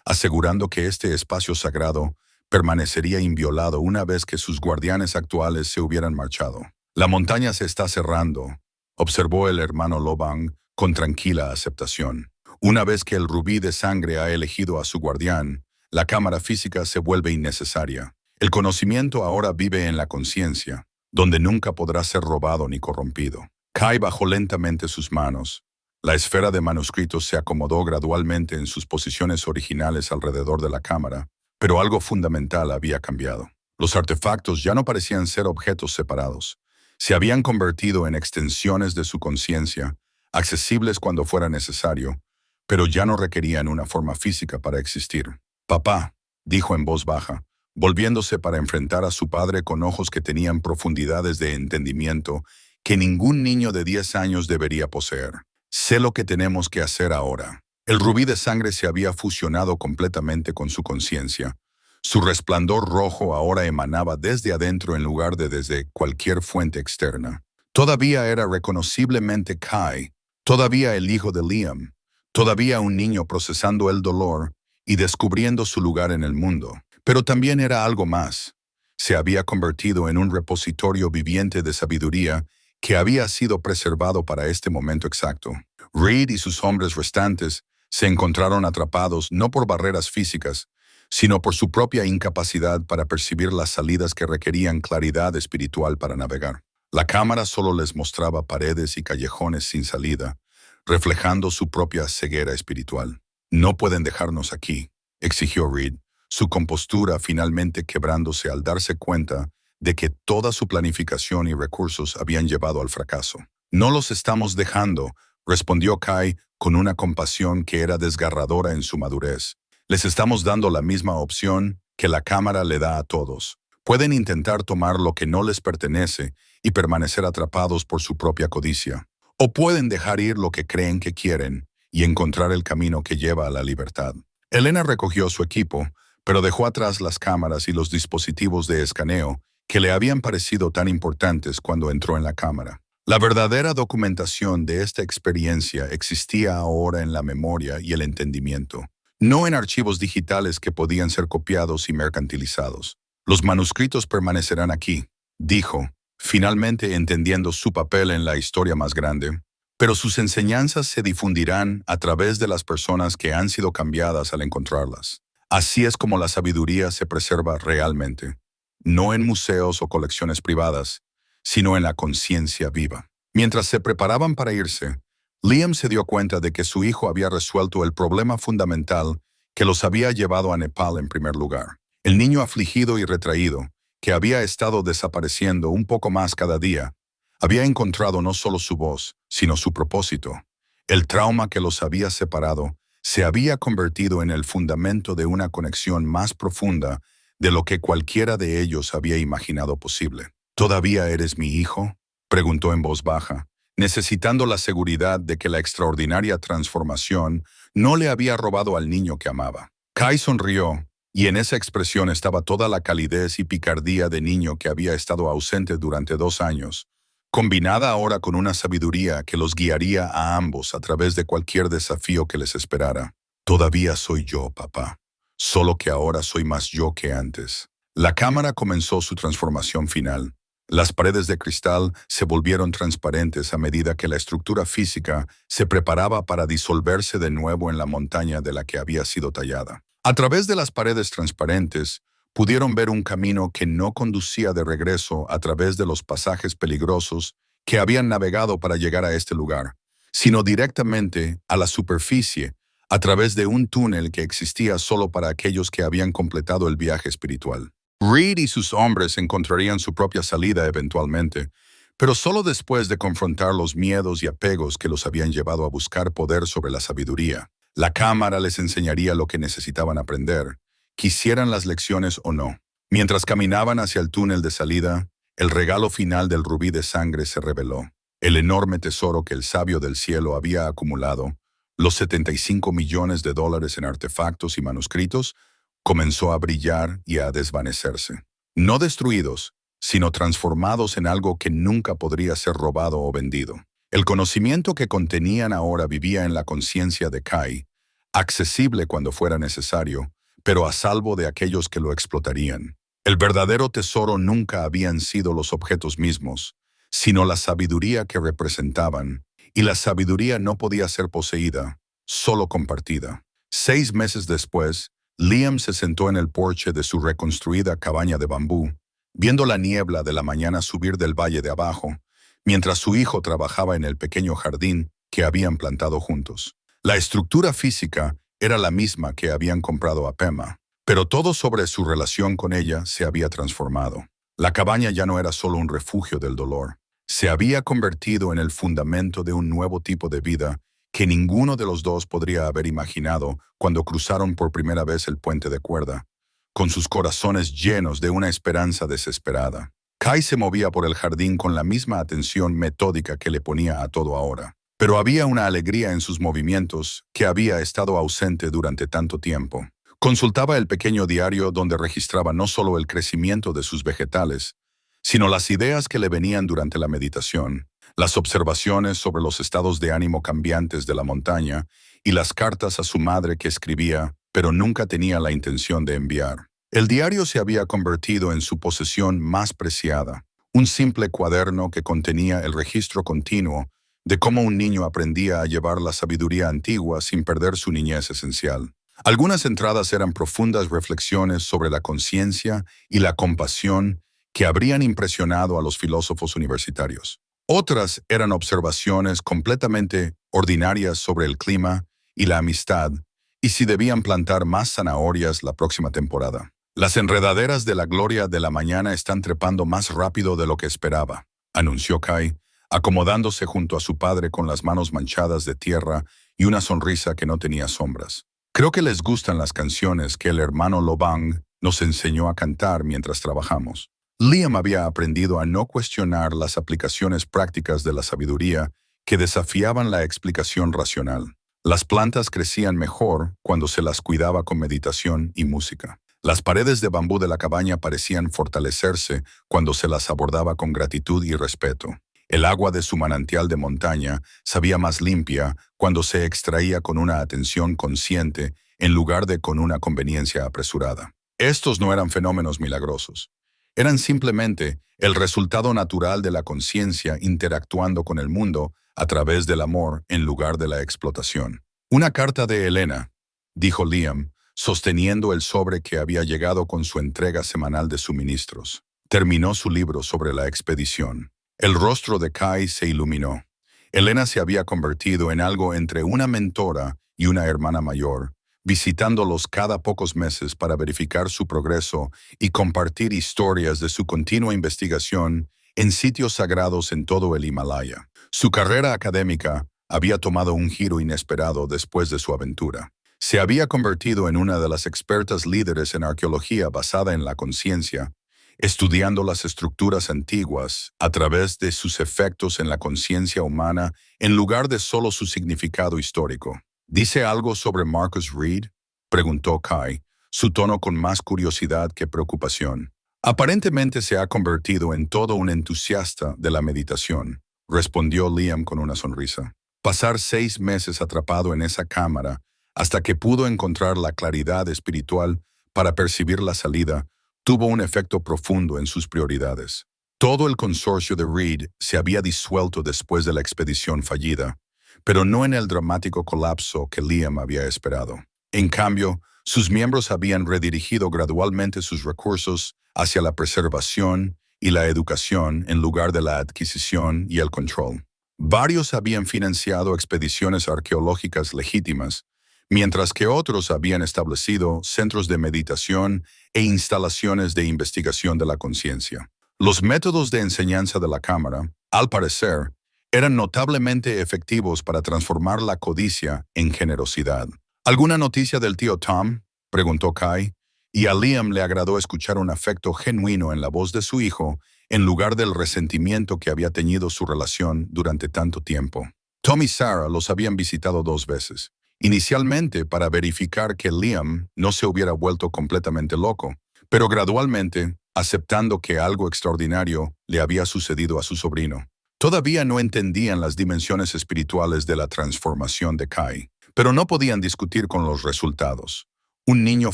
asegurando que este espacio sagrado permanecería inviolado una vez que sus guardianes actuales se hubieran marchado. La montaña se está cerrando, observó el hermano Lobang con tranquila aceptación. Una vez que el rubí de sangre ha elegido a su guardián, la cámara física se vuelve innecesaria. El conocimiento ahora vive en la conciencia, donde nunca podrá ser robado ni corrompido. Kai bajó lentamente sus manos. La esfera de manuscritos se acomodó gradualmente en sus posiciones originales alrededor de la cámara, pero algo fundamental había cambiado. Los artefactos ya no parecían ser objetos separados. Se habían convertido en extensiones de su conciencia, accesibles cuando fuera necesario, pero ya no requerían una forma física para existir. «Papá», dijo en voz baja, volviéndose para enfrentar a su padre con ojos que tenían profundidades de entendimiento que ningún niño de 10 años debería poseer. «Sé lo que tenemos que hacer ahora». El rubí de sangre se había fusionado completamente con su conciencia. Su resplandor rojo ahora emanaba desde adentro en lugar de desde cualquier fuente externa. Todavía era reconociblemente Kai, todavía el hijo de Liam, todavía un niño procesando el dolor y descubriendo su lugar en el mundo. Pero también era algo más. Se había convertido en un repositorio viviente de sabiduría que había sido preservado para este momento exacto. Reed y sus hombres restantes se encontraron atrapados no por barreras físicas, sino por su propia incapacidad para percibir las salidas que requerían claridad espiritual para navegar. La cámara solo les mostraba paredes y callejones sin salida, reflejando su propia ceguera espiritual. «No pueden dejarnos aquí», exigió Reed, su compostura finalmente quebrándose al darse cuenta de que toda su planificación y recursos habían llevado al fracaso. «No los estamos dejando», respondió Kai con una compasión que era desgarradora en su madurez. «Les estamos dando la misma opción que la cámara le da a todos. Pueden intentar tomar lo que no les pertenece y permanecer atrapados por su propia codicia. O pueden dejar ir lo que creen que quieren y encontrar el camino que lleva a la libertad». Elena recogió su equipo, pero dejó atrás las cámaras y los dispositivos de escaneo que le habían parecido tan importantes cuando entró en la cámara. La verdadera documentación de esta experiencia existía ahora en la memoria y el entendimiento, no en archivos digitales que podían ser copiados y mercantilizados. «Los manuscritos permanecerán aquí», dijo, finalmente entendiendo su papel en la historia más grande, «pero sus enseñanzas se difundirán a través de las personas que han sido cambiadas al encontrarlas. Así es como la sabiduría se preserva realmente, no en museos o colecciones privadas, sino en la conciencia viva». Mientras se preparaban para irse, Liam se dio cuenta de que su hijo había resuelto el problema fundamental que los había llevado a Nepal en primer lugar. El niño afligido y retraído, que había estado desapareciendo un poco más cada día, había encontrado no solo su voz, sino su propósito. El trauma que los había separado se había convertido en el fundamento de una conexión más profunda de lo que cualquiera de ellos había imaginado posible. «¿Todavía eres mi hijo?», preguntó en voz baja, necesitando la seguridad de que la extraordinaria transformación no le había robado al niño que amaba. Kai sonrió, y en esa expresión estaba toda la calidez y picardía de niño que había estado ausente durante 2 años, combinada ahora con una sabiduría que los guiaría a ambos a través de cualquier desafío que les esperara. «Todavía soy yo, papá, solo que ahora soy más yo que antes». La cámara comenzó su transformación final. Las paredes de cristal se volvieron transparentes a medida que la estructura física se preparaba para disolverse de nuevo en la montaña de la que había sido tallada. A través de las paredes transparentes, pudieron ver un camino que no conducía de regreso a través de los pasajes peligrosos que habían navegado para llegar a este lugar, sino directamente a la superficie, a través de un túnel que existía solo para aquellos que habían completado el viaje espiritual. Reed y sus hombres encontrarían su propia salida eventualmente, pero solo después de confrontar los miedos y apegos que los habían llevado a buscar poder sobre la sabiduría. La cámara les enseñaría lo que necesitaban aprender, quisieran las lecciones o no. Mientras caminaban hacia el túnel de salida, el regalo final del rubí de sangre se reveló. El enorme tesoro que el sabio del cielo había acumulado, los 75 millones de dólares en artefactos y manuscritos, comenzó a brillar y a desvanecerse. No destruidos, sino transformados en algo que nunca podría ser robado o vendido. El conocimiento que contenían ahora vivía en la conciencia de Kai, accesible cuando fuera necesario, pero a salvo de aquellos que lo explotarían. El verdadero tesoro nunca habían sido los objetos mismos, sino la sabiduría que representaban, y la sabiduría no podía ser poseída, solo compartida. 6 meses después, Liam se sentó en el porche de su reconstruida cabaña de bambú, viendo la niebla de la mañana subir del valle de abajo, mientras su hijo trabajaba en el pequeño jardín que habían plantado juntos. La estructura física era la misma que habían comprado a Pema, pero todo sobre su relación con ella se había transformado. La cabaña ya no era solo un refugio del dolor. Se había convertido en el fundamento de un nuevo tipo de vida que ninguno de los dos podría haber imaginado cuando cruzaron por primera vez el puente de cuerda, con sus corazones llenos de una esperanza desesperada. Kai se movía por el jardín con la misma atención metódica que le ponía a todo ahora, pero había una alegría en sus movimientos que había estado ausente durante tanto tiempo. Consultaba el pequeño diario donde registraba no solo el crecimiento de sus vegetales, sino las ideas que le venían durante la meditación, las observaciones sobre los estados de ánimo cambiantes de la montaña y las cartas a su madre que escribía, pero nunca tenía la intención de enviar. El diario se había convertido en su posesión más preciada, un simple cuaderno que contenía el registro continuo de cómo un niño aprendía a llevar la sabiduría antigua sin perder su niñez esencial. Algunas entradas eran profundas reflexiones sobre la conciencia y la compasión que habrían impresionado a los filósofos universitarios. Otras eran observaciones completamente ordinarias sobre el clima y la amistad, y si debían plantar más zanahorias la próxima temporada. Las enredaderas de la gloria de la mañana están trepando más rápido de lo que esperaba, anunció Kai, acomodándose junto a su padre con las manos manchadas de tierra y una sonrisa que no tenía sombras. Creo que les gustan las canciones que el hermano Lobang nos enseñó a cantar mientras trabajamos. Liam había aprendido a no cuestionar las aplicaciones prácticas de la sabiduría que desafiaban la explicación racional. Las plantas crecían mejor cuando se las cuidaba con meditación y música. Las paredes de bambú de la cabaña parecían fortalecerse cuando se las abordaba con gratitud y respeto. El agua de su manantial de montaña sabía más limpia cuando se extraía con una atención consciente en lugar de con una conveniencia apresurada. Estos no eran fenómenos milagrosos. Eran simplemente el resultado natural de la conciencia interactuando con el mundo a través del amor en lugar de la explotación. Una carta de Elena, dijo Liam, sosteniendo el sobre que había llegado con su entrega semanal de suministros. Terminó su libro sobre la expedición. El rostro de Kai se iluminó. Elena se había convertido en algo entre una mentora y una hermana mayor, visitándolos cada pocos meses para verificar su progreso y compartir historias de su continua investigación en sitios sagrados en todo el Himalaya. Su carrera académica había tomado un giro inesperado después de su aventura. Se había convertido en una de las expertas líderes en arqueología basada en la conciencia, estudiando las estructuras antiguas a través de sus efectos en la conciencia humana en lugar de solo su significado histórico. ¿Dice algo sobre Marcus Reed?, preguntó Kai, su tono con más curiosidad que preocupación. Aparentemente se ha convertido en todo un entusiasta de la meditación, respondió Liam con una sonrisa. Pasar 6 meses atrapado en esa cámara hasta que pudo encontrar la claridad espiritual para percibir la salida tuvo un efecto profundo en sus prioridades. Todo el consorcio de Reed se había disuelto después de la expedición fallida, pero no en el dramático colapso que Liam había esperado. En cambio, sus miembros habían redirigido gradualmente sus recursos hacia la preservación y la educación en lugar de la adquisición y el control. Varios habían financiado expediciones arqueológicas legítimas, mientras que otros habían establecido centros de meditación e instalaciones de investigación de la conciencia. Los métodos de enseñanza de la cámara, al parecer, eran notablemente efectivos para transformar la codicia en generosidad. ¿Alguna noticia del tío Tom?, preguntó Kai, y a Liam le agradó escuchar un afecto genuino en la voz de su hijo en lugar del resentimiento que había teñido su relación durante tanto tiempo. Tom y Sarah los habían visitado 2 veces. Inicialmente para verificar que Liam no se hubiera vuelto completamente loco, pero gradualmente aceptando que algo extraordinario le había sucedido a su sobrino. Todavía no entendían las dimensiones espirituales de la transformación de Kai, pero no podían discutir con los resultados. Un niño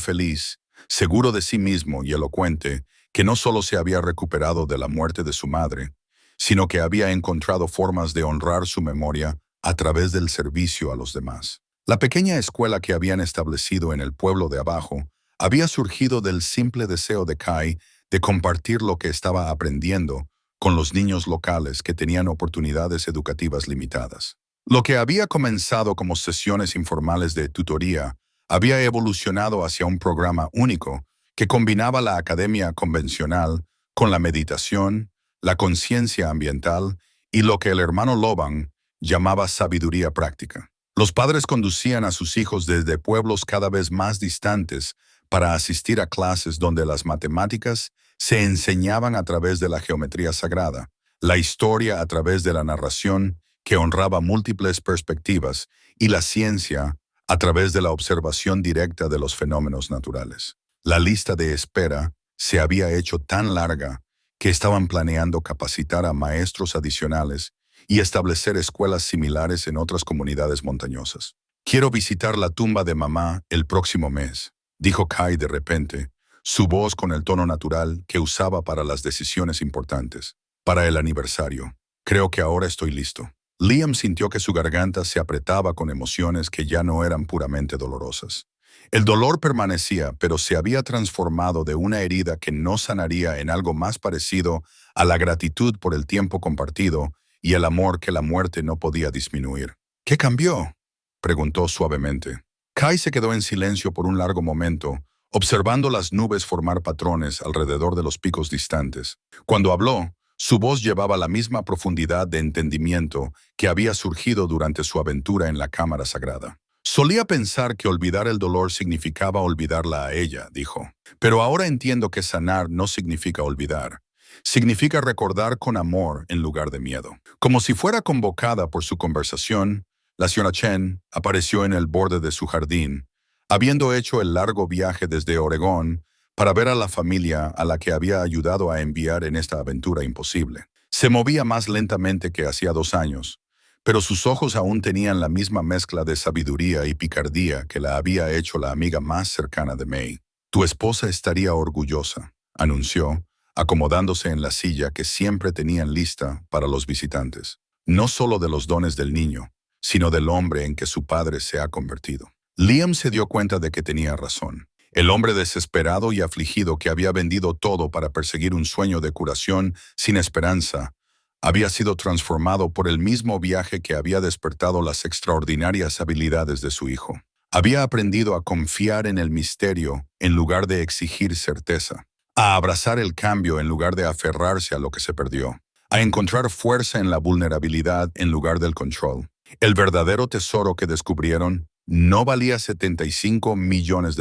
feliz, seguro de sí mismo y elocuente, que no solo se había recuperado de la muerte de su madre, sino que había encontrado formas de honrar su memoria a través del servicio a los demás. La pequeña escuela que habían establecido en el pueblo de abajo había surgido del simple deseo de Kai de compartir lo que estaba aprendiendo con los niños locales que tenían oportunidades educativas limitadas. Lo que había comenzado como sesiones informales de tutoría había evolucionado hacia un programa único que combinaba la academia convencional con la meditación, la conciencia ambiental y lo que el hermano Loban llamaba sabiduría práctica. Los padres conducían a sus hijos desde pueblos cada vez más distantes para asistir a clases donde las matemáticas se enseñaban a través de la geometría sagrada, la historia a través de la narración que honraba múltiples perspectivas y la ciencia a través de la observación directa de los fenómenos naturales. La lista de espera se había hecho tan larga que estaban planeando capacitar a maestros adicionales y establecer escuelas similares en otras comunidades montañosas. «Quiero visitar la tumba de mamá el próximo mes», dijo Kai de repente, su voz con el tono natural que usaba para las decisiones importantes. «Para el aniversario. Creo que ahora estoy listo». Liam sintió que su garganta se apretaba con emociones que ya no eran puramente dolorosas. El dolor permanecía, pero se había transformado de una herida que no sanaría en algo más parecido a la gratitud por el tiempo compartido y el amor que la muerte no podía disminuir. «¿Qué cambió?», preguntó suavemente. Kai se quedó en silencio por un largo momento, observando las nubes formar patrones alrededor de los picos distantes. Cuando habló, su voz llevaba la misma profundidad de entendimiento que había surgido durante su aventura en la cámara sagrada. «Solía pensar que olvidar el dolor significaba olvidarla a ella», dijo. «Pero ahora entiendo que sanar no significa olvidar. Significa recordar con amor en lugar de miedo». Como si fuera convocada por su conversación, la señora Chen apareció en el borde de su jardín, habiendo hecho el largo viaje desde Oregón para ver a la familia a la que había ayudado a enviar en esta aventura imposible. Se movía más lentamente que hacía 2 años, pero sus ojos aún tenían la misma mezcla de sabiduría y picardía que la había hecho la amiga más cercana de May. «Tu esposa estaría orgullosa», anunció, acomodándose en la silla que siempre tenían lista para los visitantes. «No solo de los dones del niño, sino del hombre en que su padre se ha convertido». Liam se dio cuenta de que tenía razón. El hombre desesperado y afligido que había vendido todo para perseguir un sueño de curación sin esperanza, había sido transformado por el mismo viaje que había despertado las extraordinarias habilidades de su hijo. Había aprendido a confiar en el misterio en lugar de exigir certeza, a abrazar el cambio en lugar de aferrarse a lo que se perdió, a encontrar fuerza en la vulnerabilidad en lugar del control. El verdadero tesoro que descubrieron no valía $75 millones.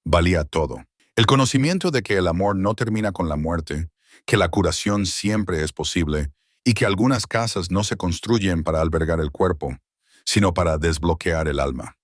Valía todo. El conocimiento de que el amor no termina con la muerte, que la curación siempre es posible y que algunas casas no se construyen para albergar el cuerpo, sino para desbloquear el alma.